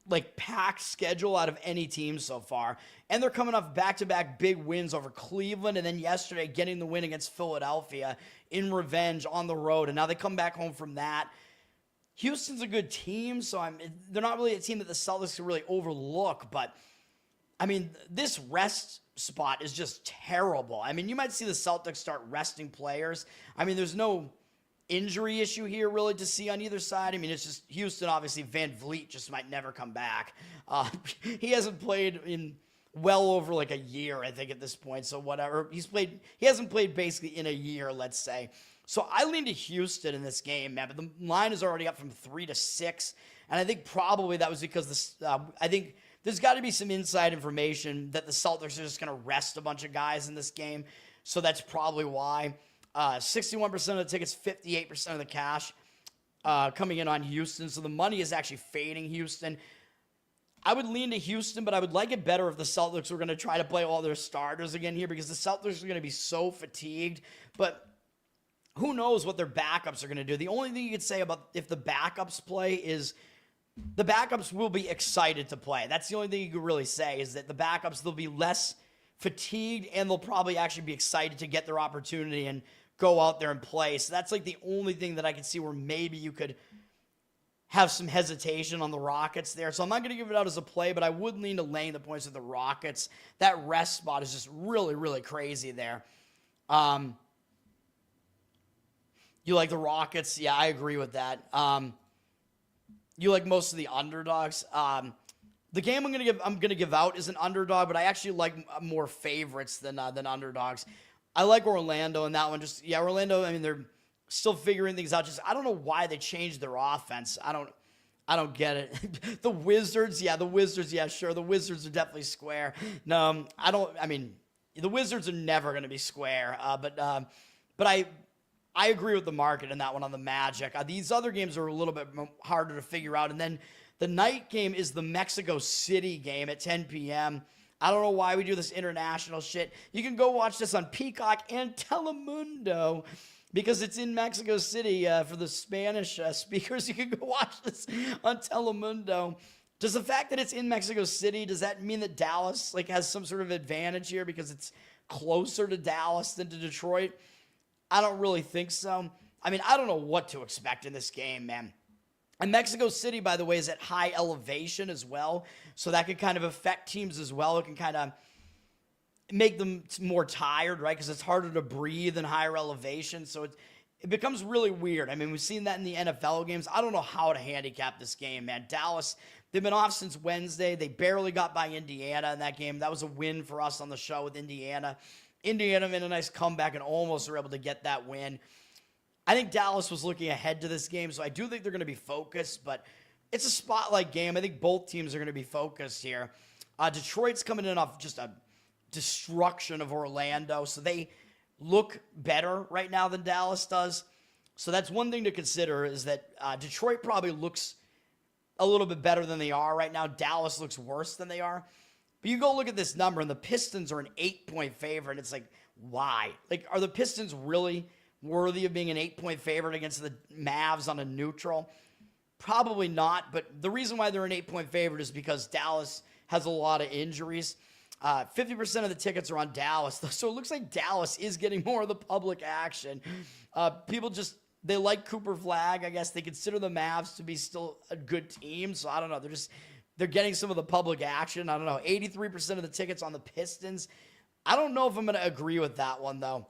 like packed schedule out of any team so far. And they're coming off back-to-back big wins over Cleveland, and then yesterday getting the win against Philadelphia in revenge on the road. And now they come back home from that. Houston's a good team, so they're not really a team that the Celtics can really overlook. But, I mean, this rest spot is just terrible. I mean, you might see the Celtics start resting players. I mean, there's no injury issue here really to see on either side. I mean, it's just Houston, obviously. Van Vliet just might never come back. He hasn't played in well over like a year, I think, at this point. So whatever. He hasn't played basically in a year, let's say. So I lean to Houston in this game, man. But the line is already up from 3 to 6. And I think probably that was because I think there's got to be some inside information that the Celtics are just going to rest a bunch of guys in this game. So that's probably why. 61% of the tickets, 58% of the cash coming in on Houston. So the money is actually fading Houston. I would lean to Houston, but I would like it better if the Celtics were going to try to play all their starters again here, because the Celtics are going to be so fatigued. But who knows what their backups are going to do. The only thing you could say about if the backups play is the backups will be excited to play. That's the only thing you could really say, is that the backups, they'll be less fatigued and they'll probably actually be excited to get their opportunity and go out there and play. So that's like the only thing that I can see where maybe you could have some hesitation on the Rockets there. So I'm not going to give it out as a play, but I would lean to laying the points with the Rockets. That rest spot is just really, really crazy there. You like the Rockets? Yeah, I agree with that. You like most of the underdogs. The game I'm gonna give out is an underdog, but I actually like more favorites than underdogs. I like Orlando in that one. Orlando. I mean, they're still figuring things out. I don't know why they changed their offense. I don't get it. The Wizards. Yeah, sure. The Wizards are definitely square. No, I don't. I mean, the Wizards are never going to be square. But I agree with the market in that one on the Magic. These other games are a little bit harder to figure out. And then the night game is the Mexico City game at 10 p.m. I don't know why we do this international shit. You can go watch this on Peacock and Telemundo because it's in Mexico City for the Spanish speakers. You can go watch this on Telemundo. Does the fact that it's in Mexico City, does that mean that Dallas has some sort of advantage here because it's closer to Dallas than to Detroit? I don't really think so. I mean, I don't know what to expect in this game, man. And Mexico City, by the way, is at high elevation as well. So that could kind of affect teams as well. It can kind of make them more tired, right? Because it's harder to breathe in higher elevation. So it becomes really weird. I mean, we've seen that in the NFL games. I don't know how to handicap this game, man. Dallas, they've been off since Wednesday. They barely got by Indiana in that game. That was a win for us on the show with Indiana. Indiana made a nice comeback and almost were able to get that win. I think Dallas was looking ahead to this game, so I do think they're going to be focused, but it's a spotlight game. I think both teams are going to be focused here. Detroit's coming in off just a destruction of Orlando, so they look better right now than Dallas does. So that's one thing to consider, is that Detroit probably looks a little bit better than they are right now. Dallas looks worse than they are. But you go look at this number, and the Pistons are an 8-point favorite. It's like, why? Are the Pistons really worthy of being an 8-point favorite against the Mavs on a neutral? Probably not, but the reason why they're an 8-point favorite is because Dallas has a lot of injuries. 50% of the tickets are on Dallas, so it looks like Dallas is getting more of the public action. People they like Cooper Flag. I guess they consider the Mavs to be still a good team, so I don't know. They're getting some of the public action. I don't know. 83% of the tickets on the Pistons. I don't know if I'm going to agree with that one, though.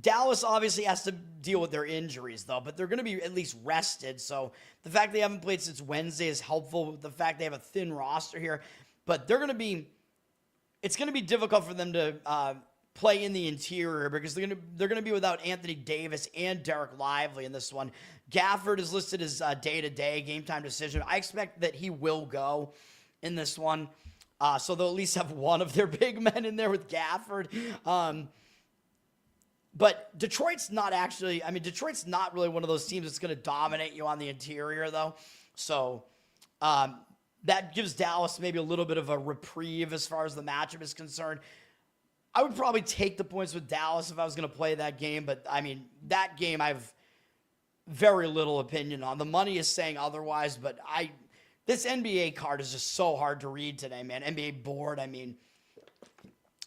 Dallas obviously has to deal with their injuries, though, but they're going to be at least rested. So the fact they haven't played since Wednesday is helpful. The fact they have a thin roster here, but it's going to be difficult for them to play in the interior because they're going to be without Anthony Davis and Derek Lively in this one. Gafford is listed as day-to-day, game-time decision. I expect that he will go in this one. So they'll at least have one of their big men in there with Gafford. But Detroit's not really one of those teams that's going to dominate you on the interior, though. So that gives Dallas maybe a little bit of a reprieve as far as the matchup is concerned. I would probably take the points with Dallas if I was going to play that game. But, I mean, that game I have very little opinion on. The money is saying otherwise, but This NBA card is just so hard to read today, man. NBA board, I mean.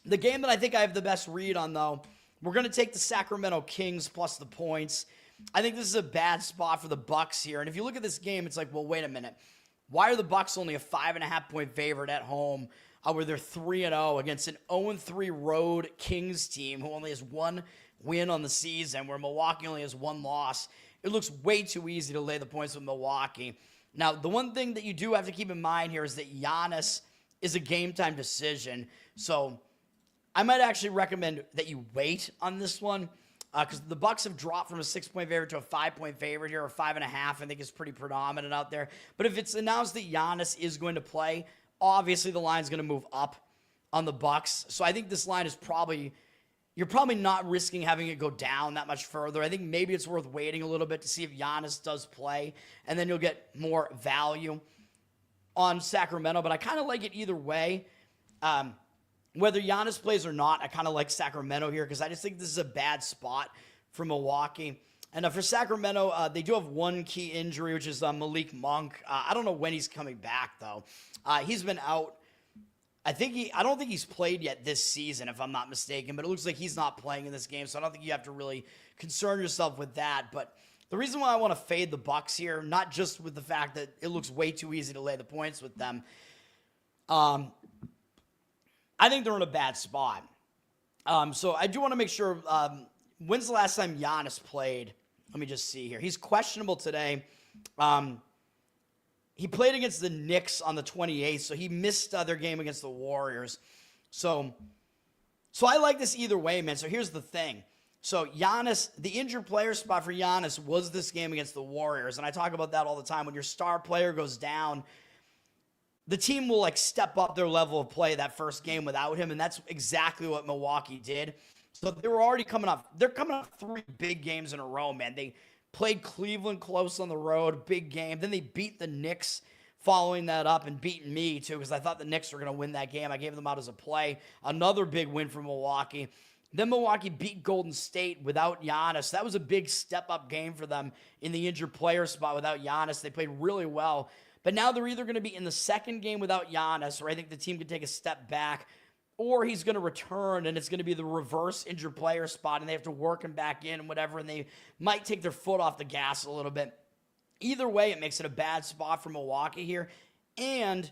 The game that I think I have the best read on, though, we're going to take the Sacramento Kings plus the points. I think this is a bad spot for the Bucks here. And if you look at this game, it's like, well, wait a minute. Why are the Bucks only a 5.5-point favorite at home where they're 3-0 against an 0-3 road Kings team who only has one win on the season, where Milwaukee only has one loss? It looks way too easy to lay the points with Milwaukee. Now, the one thing that you do have to keep in mind here is that Giannis is a game-time decision. So I might actually recommend that you wait on this one because the Bucks have dropped from a 6-point favorite to a 5-point favorite here, or 5.5. I think is pretty predominant out there. But if it's announced that Giannis is going to play, obviously the line's going to move up on the Bucks. So I think this line is you're probably not risking having it go down that much further. I think maybe it's worth waiting a little bit to see if Giannis does play, and then you'll get more value on Sacramento. But I kind of like it either way. Whether Giannis plays or not, I kind of like Sacramento here because I just think this is a bad spot for Milwaukee. And for Sacramento, they do have one key injury, which is Malik Monk. I don't know when he's coming back, though. He's been out. I don't think he's played yet this season, if I'm not mistaken, but it looks like he's not playing in this game, so I don't think you have to really concern yourself with that. But the reason why I want to fade the Bucks here, not just with the fact that it looks way too easy to lay the points with them, I think they're in a bad spot. So I do want to make sure, when's the last time Giannis played? Let me just see here. He's questionable today. He played against the Knicks on the 28th, so he missed their game against the Warriors. So I like this either way, man. So here's the thing. So Giannis, the injured player spot for Giannis was this game against the Warriors, and I talk about that all the time. When your star player goes down, the team will step up their level of play that first game without him, and that's exactly what Milwaukee did. So they were already coming off. They're coming off 3 big games in a row, man. They played Cleveland close on the road, big game. Then they beat the Knicks following that up, and beating me too, because I thought the Knicks were going to win that game. I gave them out as a play. Another big win for Milwaukee. Then Milwaukee beat Golden State without Giannis. That was a big step-up game for them in the injured player spot without Giannis. They played really well. But now they're either going to be in the second game without Giannis, or I think the team could take a step back, or he's going to return, and it's going to be the reverse injured player spot, and they have to work him back in and whatever, and they might take their foot off the gas a little bit. Either way, it makes it a bad spot for Milwaukee here, and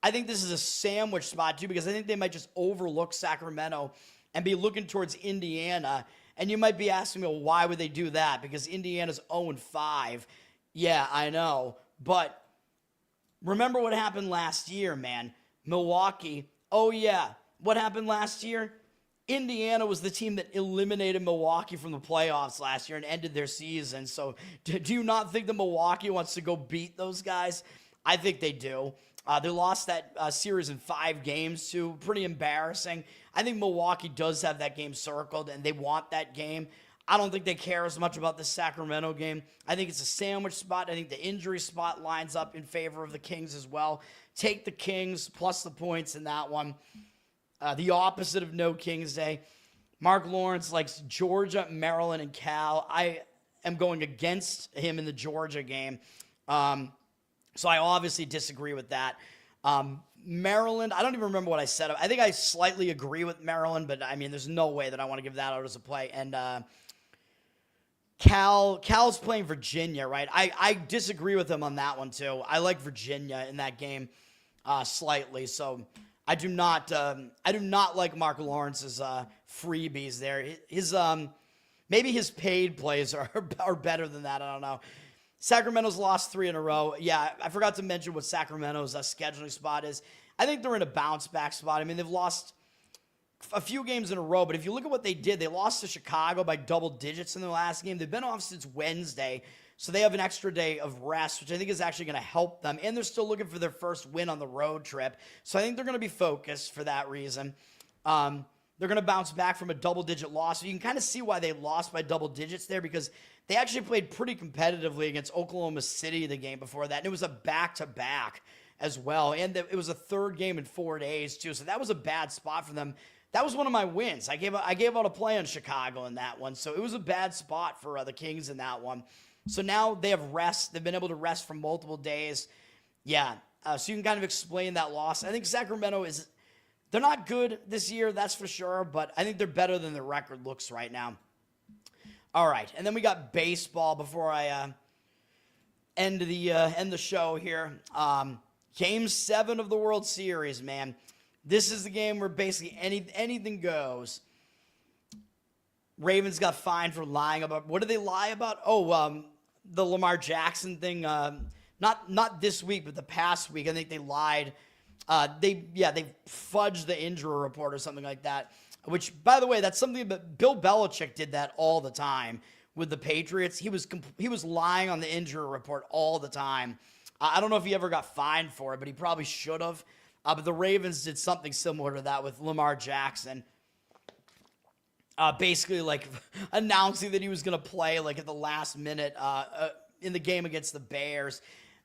I think this is a sandwich spot, too, because I think they might just overlook Sacramento and be looking towards Indiana, and you might be asking me, well, why would they do that? Because Indiana's 0-5. Yeah, I know, but remember what happened last year, man. Milwaukee, oh yeah, what happened last year? Indiana was the team that eliminated Milwaukee from the playoffs last year and ended their season. So do you not think that Milwaukee wants to go beat those guys? I think they do. They lost that series in 5 games, too. Pretty embarrassing. I think Milwaukee does have that game circled, and they want that game. I don't think they care as much about the Sacramento game. I think it's a sandwich spot. I think the injury spot lines up in favor of the Kings as well. Take the Kings plus the points in that one. The opposite of no Kings Day. Mark Lawrence likes Georgia, Maryland, and Cal. I am going against him in the Georgia game. So I obviously disagree with that. Maryland, I don't even remember what I said. I think I slightly agree with Maryland, but I mean, there's no way that I want to give that out as a play. And Cal's playing Virginia, right? I disagree with him on that one too. I like Virginia in that game slightly. So I do not like Mark Lawrence's freebies there. His maybe his paid plays are better than that. I don't know. Sacramento's lost 3 in a row. Yeah, I forgot to mention what Sacramento's scheduling spot is. I think they're in a bounce-back spot. I mean, they've lost a few games in a row, but if you look at what they did, they lost to Chicago by double digits in their last game. They've been off since Wednesday, so they have an extra day of rest, which I think is actually going to help them, and they're still looking for their first win on the road trip, so I think they're going to be focused for that reason. They're going to bounce back from a double-digit loss. So you can kind of see why they lost by double digits there, because they actually played pretty competitively against Oklahoma City the game before that, and it was a back-to-back as well, and it was a third game in 4 days, too, so that was a bad spot for them. That was one of my wins. I gave out a play on Chicago in that one, so it was a bad spot for the Kings in that one. So now they have rest. They've been able to rest for multiple days. Yeah, so you can kind of explain that loss. I think Sacramento they're not good this year, that's for sure, but I think they're better than their record looks right now. All right, and then we got baseball before I end the show here. Game 7 of the World Series, man. This is the game where basically anything goes. Ravens got fined for lying about, what did they lie about? Oh, the Lamar Jackson thing. Not this week, but the past week. I think they lied. They fudged the injury report or something like that. Which, by the way, that's something that Bill Belichick did that all the time with the Patriots. He was lying on the injury report all the time. I don't know if he ever got fined for it, but he probably should have. But the Ravens did something similar to that with Lamar Jackson. Basically, like, announcing that he was going to play, like, at the last minute in the game against the Bears.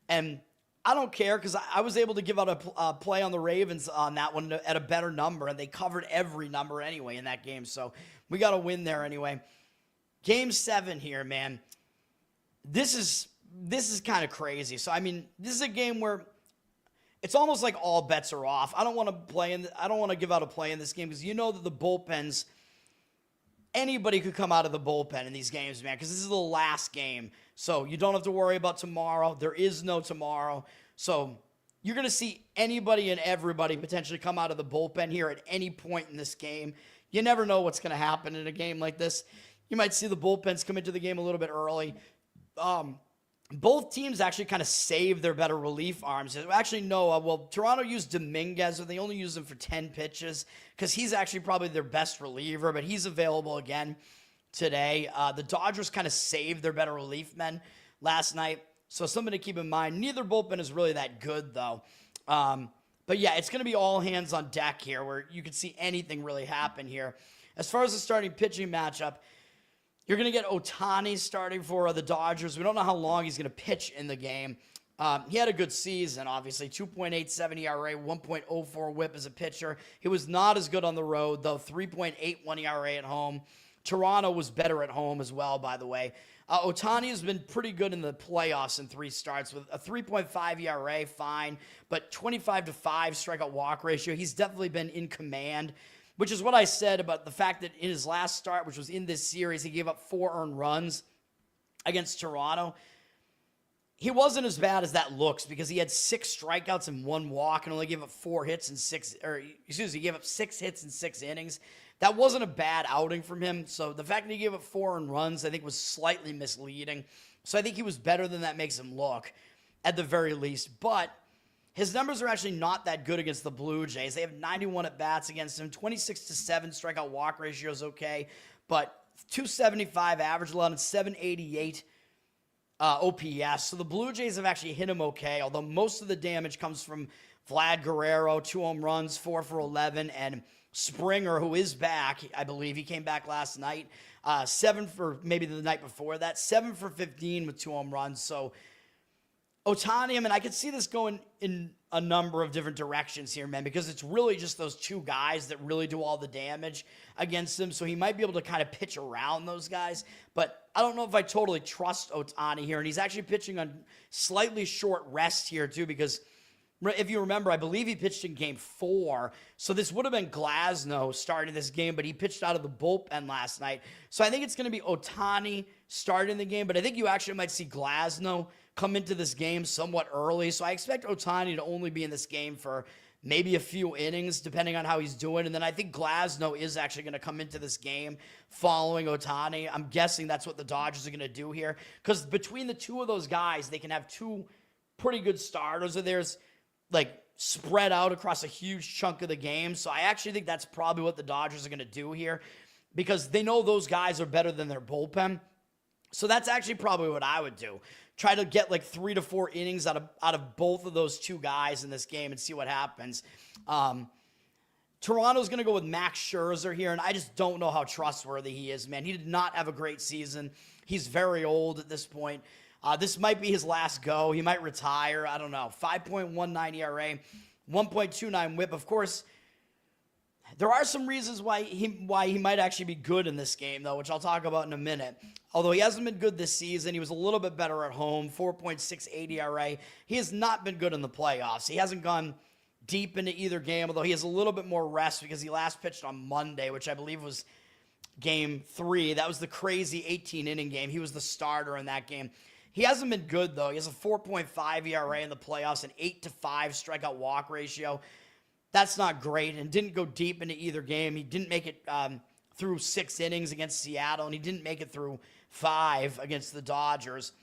And I don't care because I was able to give out a play on the Ravens on that one at a better number, and they covered every number anyway in that game. So we got a win there anyway. Game 7 here, man. This is kind of crazy. So, I mean, this is a game where it's almost like all bets are off. I don't want to give out a play in this game because you know that the bullpens, anybody could come out of the bullpen in these games, man, because this is the last game. So you don't have to worry about tomorrow. There is no tomorrow. So you're going to see anybody and everybody potentially come out of the bullpen here at any point in this game. You never know what's going to happen in a game like this. You might see the bullpens come into the game a little bit early. Both teams actually kind of saved their better relief arms. Actually, no. Toronto used Dominguez, but they only used him for 10 pitches because he's actually probably their best reliever, but he's available again today. The Dodgers kind of saved their better relief men last night, so something to keep in mind. Neither bullpen is really that good, though. But, yeah, it's going to be all hands on deck here where you can see anything really happen here. As far as the starting pitching matchup, you're going to get Ohtani starting for the Dodgers. We don't know how long he's going to pitch in the game. He had a good season, obviously. 2.87 ERA, 1.04 whip as a pitcher. He was not as good on the road, though. 3.81 ERA at home. Toronto was better at home as well, by the way. Ohtani has been pretty good in the playoffs in 3 starts with a 3.5 ERA, fine, but 25-5 strikeout walk ratio. He's definitely been in command, which is what I said about the fact that in his last start, which was in this series, he gave up 4 earned runs against Toronto. He wasn't as bad as that looks because he had 6 strikeouts and 1 walk and only gave up 4 hits and 6, he gave up 6 hits in 6 innings. That wasn't a bad outing from him. So the fact that he gave up 4 earned runs, I think, was slightly misleading. So I think he was better than that makes him look, at the very least. But his numbers are actually not that good against the Blue Jays. They have 91 at-bats against him. 26-7 strikeout walk ratio is okay. But 275 average allowed and 788 OPS. So the Blue Jays have actually hit him okay, although most of the damage comes from Vlad Guerrero, 2 home runs, 4 for 11, and Springer, who is back, I believe. He came back last night. 7 for maybe the night before that. 7 for 15 with 2 home runs. So Ohtani, I mean, I could see this going in a number of different directions here, man, because it's really just those 2 guys that really do all the damage against him. So he might be able to kind of pitch around those guys. But I don't know if I totally trust Ohtani here. And he's actually pitching on slightly short rest here, too, because if you remember, I believe he pitched in game 4. So this would have been Glasnow starting this game, but he pitched out of the bullpen last night. So I think it's going to be Ohtani starting the game, but I think you actually might see Glasnow come into this game somewhat early. So I expect Ohtani to only be in this game for maybe a few innings, depending on how he's doing. And then I think Glasnow is actually going to come into this game following Ohtani. I'm guessing that's what the Dodgers are going to do here. Because between the 2 of those guys, they can have 2 pretty good starters. And there's like spread out across a huge chunk of the game. So I actually think that's probably what the Dodgers are going to do here because they know those guys are better than their bullpen. So that's actually probably what I would do. Try to get like 3 to 4 innings out of both of those 2 guys in this game and see what happens. Toronto's going to go with Max Scherzer here, and I just don't know how trustworthy he is, man. He did not have a great season. He's very old at this point. This might be his last go. He might retire. I don't know. 5.19 ERA, 1.29 whip. Of course, There are some reasons why he might actually be good in this game, though, which I'll talk about in a minute. Although he hasn't been good this season, he was a little bit better at home, 4.68 ERA. He has not been good in the playoffs. He hasn't gone deep into either game, although he has a little bit more rest because he last pitched on Monday, which I believe was game 3. That was the crazy 18-inning game. He was the starter in that game. He hasn't been good, though. He has a 4.5 ERA in the playoffs, an 8-5 strikeout walk ratio. That's not great, and didn't go deep into either game. He didn't make it through 6 innings against Seattle, and he didn't make it through 5 against the Dodgers.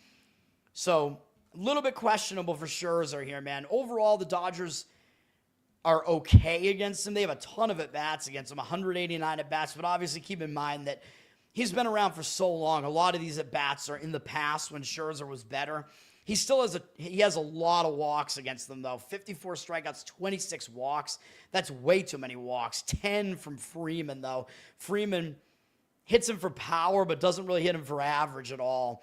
So, a little bit questionable for Scherzer here, man. Overall, the Dodgers are okay against him. They have a ton of at-bats against him, 189 at-bats, but obviously keep in mind that he's been around for so long. A lot of these at-bats are in the past when Scherzer was better. He has a lot of walks against them, though. 54 strikeouts, 26 walks. That's way too many walks. 10 from Freeman, though. Freeman hits him for power, but doesn't really hit him for average at all.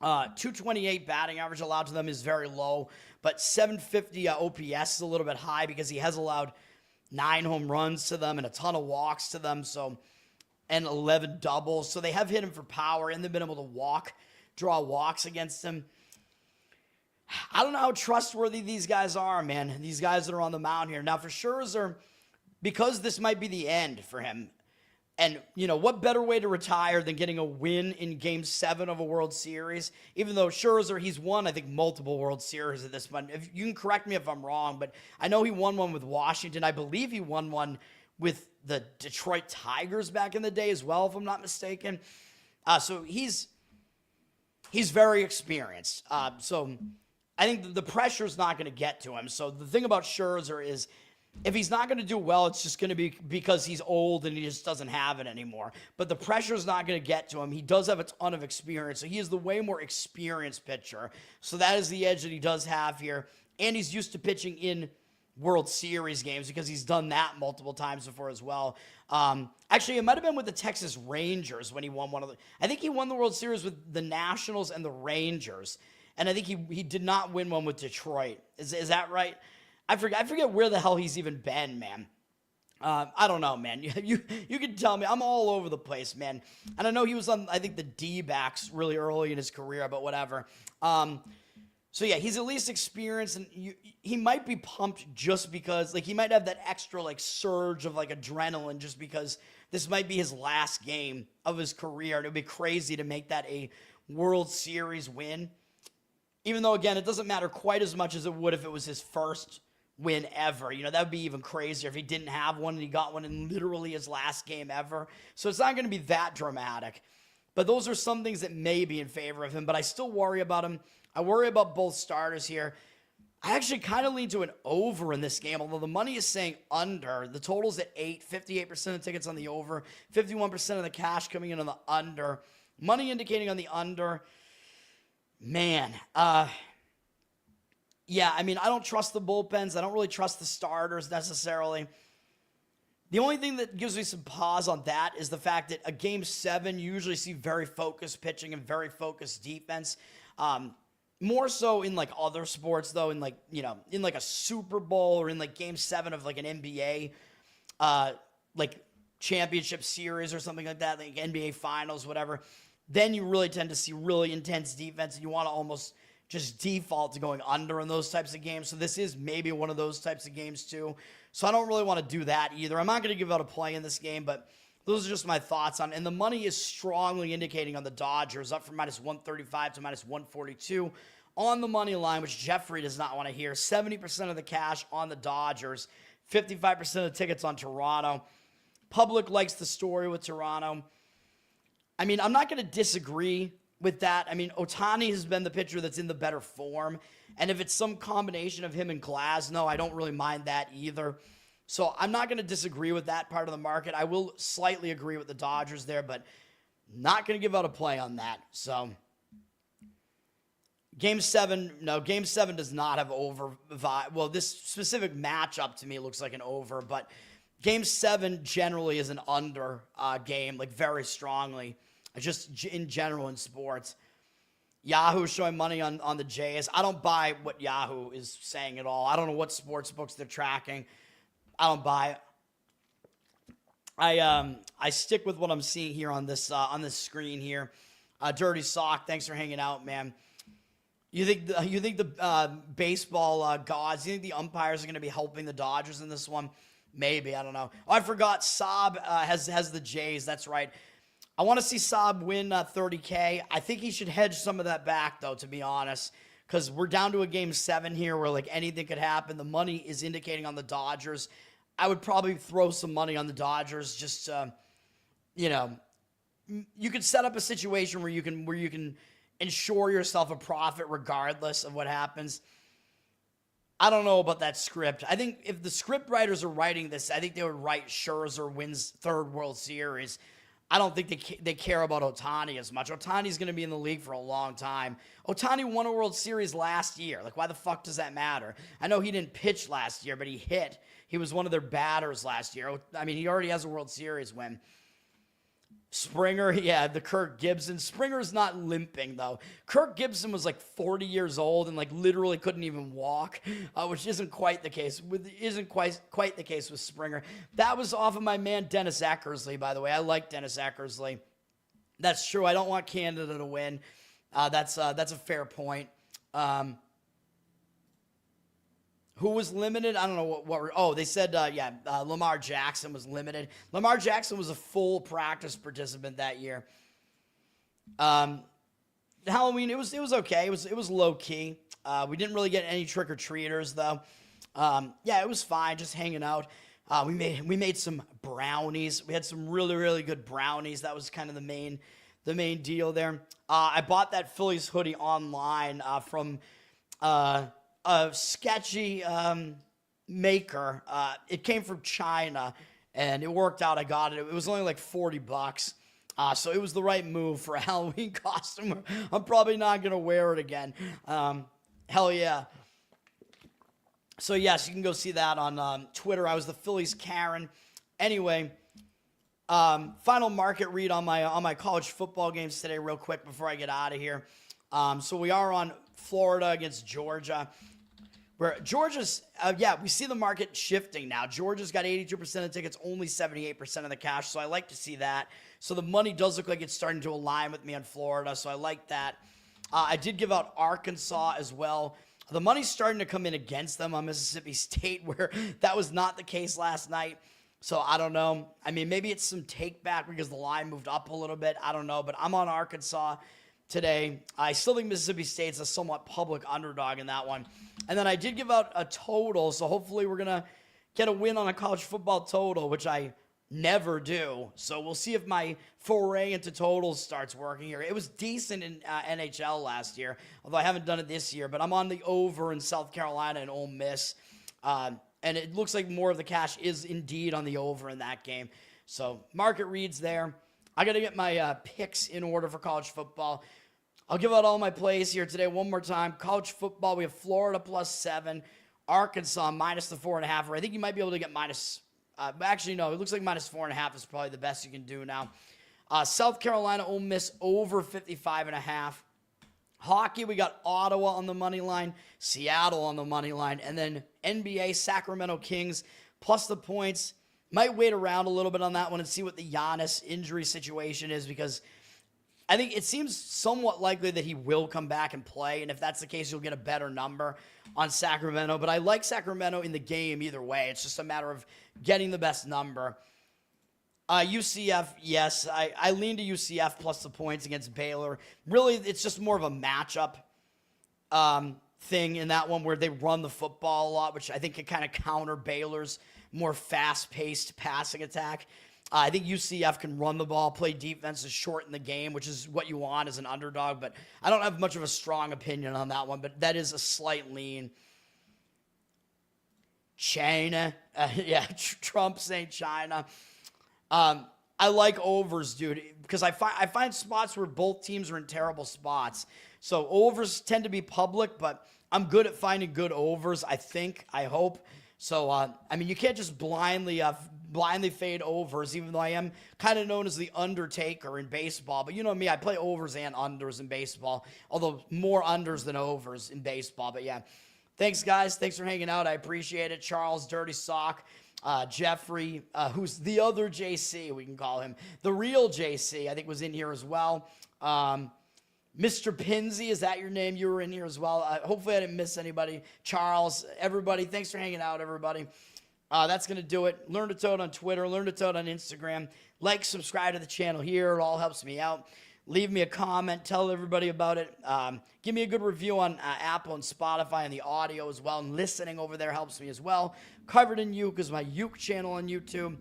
228 batting average allowed to them is very low, but 750 OPS is a little bit high because he has allowed 9 home runs to them and a ton of walks to them, and 11 doubles. So they have hit him for power, and they've been able to draw walks against him. I don't know how trustworthy these guys are, man. These guys that are on the mound here. Now, for Scherzer, because this might be the end for him, and, what better way to retire than getting a win in Game 7 of a World Series? Even though Scherzer, he's won, I think, multiple World Series at this point. If you can correct me if I'm wrong, but I know he won one with Washington. I believe he won one with the Detroit Tigers back in the day as well, if I'm not mistaken. So he's very experienced. So I think the pressure's not going to get to him. So the thing about Scherzer is if he's not going to do well, it's just going to be because he's old and he just doesn't have it anymore. But the pressure's not going to get to him. He does have a ton of experience. So he is the way more experienced pitcher. So that is the edge that he does have here. And he's used to pitching in World Series games because he's done that multiple times before as well. Actually, it might have been with the Texas Rangers when he won I think he won the World Series with the Nationals and the Rangers. And I think he did not win one with Detroit. Is that right? I forget where the hell he's even been, man. I don't know, man. You can tell me. I'm all over the place, man. And I know he was on, I think, the D-backs really early in his career, but whatever. So, yeah, he's at least experienced, and he might be pumped just because, he might have that extra, surge of, adrenaline just because this might be his last game of his career, and it would be crazy to make that a World Series win. Even though, again, it doesn't matter quite as much as it would if it was his first win ever. That would be even crazier if he didn't have one and he got one in literally his last game ever. So it's not going to be that dramatic. But those are some things that may be in favor of him, but I still worry about him. I worry about both starters here. I actually kind of lean to an over in this game, although the money is saying under. The total's at 8, 58% of tickets on the over, 51% of the cash coming in on the under. Money indicating on the under. Man, yeah, I mean, I don't trust the bullpens. I don't really trust the starters necessarily. The only thing that gives me some pause on that is the fact that a Game 7, you usually see very focused pitching and very focused defense. More so in other sports, though, in in a Super Bowl or in Game 7 of an NBA championship series or something like that, NBA Finals, whatever. Then you really tend to see really intense defense, and you want to almost just default to going under in those types of games. So this is maybe one of those types of games too. So I don't really want to do that either. I'm not going to give out a play in this game, but those are just my thoughts on it. And the money is strongly indicating on the Dodgers, up from -135 to -142 on the money line, which Jeffrey does not want to hear. 70% of the cash on the Dodgers, 55% of the tickets on Toronto. Public likes the story with Toronto. I mean, I'm not going to disagree with that. I mean, Ohtani has been the pitcher that's in the better form. And if it's some combination of him and Glasnow, I don't really mind that either. So I'm not going to disagree with that part of the market. I will slightly agree with the Dodgers there, but not going to give out a play on that. So Game 7 does not have over vibe. Well, this specific matchup to me looks like an over, but Game 7 generally is an under game, very strongly, just in general in sports. Yahoo is showing money on the Jays. I don't buy what Yahoo is saying at all. I don't know what sports books they're tracking. I don't buy it. I stick with what I'm seeing here on this screen here. Dirty Sock, thanks for hanging out, man. You think the baseball gods? You think the umpires are going to be helping the Dodgers in this one? Maybe, I don't know. Oh, I forgot. Saab has the Jays. That's right. I want to see Saab win $30K. I think he should hedge some of that back, though, to be honest, because we're down to a game 7 here where like anything could happen. The money is indicating on the Dodgers. I would probably throw some money on the Dodgers. Just you could set up a situation where you can ensure yourself a profit regardless of what happens. I don't know about that script. I think if the script writers are writing this, I think they would write Scherzer wins 3rd World Series. I don't think they care about Ohtani as much. Ohtani's going to be in the league for a long time. Ohtani won a World Series last year. Like, why the fuck does that matter? I know he didn't pitch last year, but he hit. He was one of their batters last year. I mean, he already has a World Series win. Springer, yeah, the Kirk Gibson. Springer's not limping, though. Kirk Gibson was like 40 years old and like literally couldn't even walk, which isn't quite the case. Isn't quite the case with Springer. That was off of my man Dennis Eckersley, by the way. I like Dennis Eckersley. That's true. I don't want Canada to win. That's a fair point. Who was limited? I don't know they said, Lamar Jackson was limited. Lamar Jackson was a full practice participant that year. Halloween, it was okay. It was low key. We didn't really get any trick-or-treaters though. It was fine, just hanging out. We made some brownies. We had some really, really good brownies. That was kind of the main deal there. I bought that Phillies hoodie online from a sketchy maker. It came from China, and it worked out. I got it. It was only like $40. So it was the right move for a Halloween costume. I'm probably not going to wear it again. Hell yeah. So yes, you can go see that on Twitter. I was the Phillies Karen. Anyway, final market read on my college football games today real quick before I get out of here. So we are on Florida against Georgia. Where Georgia's, we see the market shifting now. Georgia's got 82% of the tickets, only 78% of the cash, so I like to see that. So the money does look like it's starting to align with me on Florida, so I like that. I did give out Arkansas as well. The money's starting to come in against them on Mississippi State, where that was not the case last night. So I don't know. I mean, maybe it's some take back because the line moved up a little bit. I don't know, but I'm on Arkansas today. I still think Mississippi State's a somewhat public underdog in that one. And then I did give out a total, so hopefully we're going to get a win on a college football total, which I never do. So we'll see if my foray into totals starts working here. It was decent in NHL last year, although I haven't done it this year, but I'm on the over in South Carolina and Ole Miss. And it looks like more of the cash is indeed on the over in that game. So market reads there. I got to get my picks in order for college football. I'll give out all my plays here today one more time. College football, we have Florida +7, Arkansas minus the 4.5. Or I think you might be able to get minus. Actually, no, it looks like minus 4.5 is probably the best you can do now. South Carolina, Ole Miss over 55.5. Hockey, we got Ottawa on the money line, Seattle on the money line, and then NBA, Sacramento Kings plus the points. Might wait around a little bit on that one and see what the Giannis injury situation is, because I think it seems somewhat likely that he will come back and play, and if that's the case, you'll get a better number on Sacramento. But I like Sacramento in the game either way. It's just a matter of getting the best number. UCF, yes. I lean to UCF plus the points against Baylor. Really, it's just more of a matchup thing in that one where they run the football a lot, which I think can kind of counter Baylor's more fast-paced passing attack. I think UCF can run the ball, play defense, and shorten the game, which is what you want as an underdog. But I don't have much of a strong opinion on that one, but that is a slight lean. China. Trump saying China. I like overs, dude, because I find spots where both teams are in terrible spots. So overs tend to be public, but I'm good at finding good overs, I hope. So, I mean, you can't just blindly fade overs, even though I am kind of known as the Undertaker in baseball. But you know me, I play overs and unders in baseball, although more unders than overs in baseball. But yeah, thanks, guys. Thanks for hanging out. I appreciate it. Charles, Dirty Sock. Jeffrey, who's the other JC, we can call him. The real JC, I think, was in here as well. Mr. Pinsey, is that your name? You were in here as well. Hopefully I didn't miss anybody. Charles, everybody, thanks for hanging out, everybody. That's going to do it. Learn to Toad on Twitter. Learn to Toad on Instagram. Like, subscribe to the channel here. It all helps me out. Leave me a comment. Tell everybody about it. Give me a good review on Apple and Spotify and the audio as well. And listening over there helps me as well. Covered in Uke is my Uke channel on YouTube.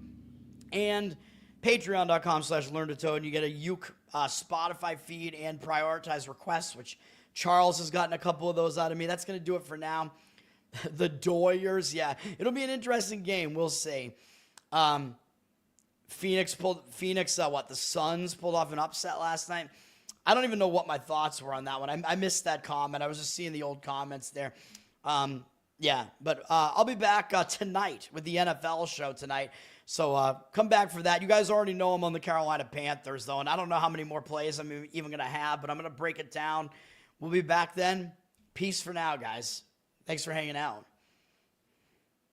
And patreon.com/learntotode. You get a Uke Spotify feed and prioritized requests, which Charles has gotten a couple of those out of me. That's going to do it for now. The Doyers, yeah. It'll be an interesting game. We'll see. The Suns pulled off an upset last night. I don't even know what my thoughts were on that one. I missed that comment. I was just seeing the old comments there. Yeah, but I'll be back tonight with the NFL show tonight. So come back for that. You guys already know I'm on the Carolina Panthers, though, and I don't know how many more plays I'm even going to have, but I'm going to break it down. We'll be back then. Peace for now, guys. Thanks for hanging out.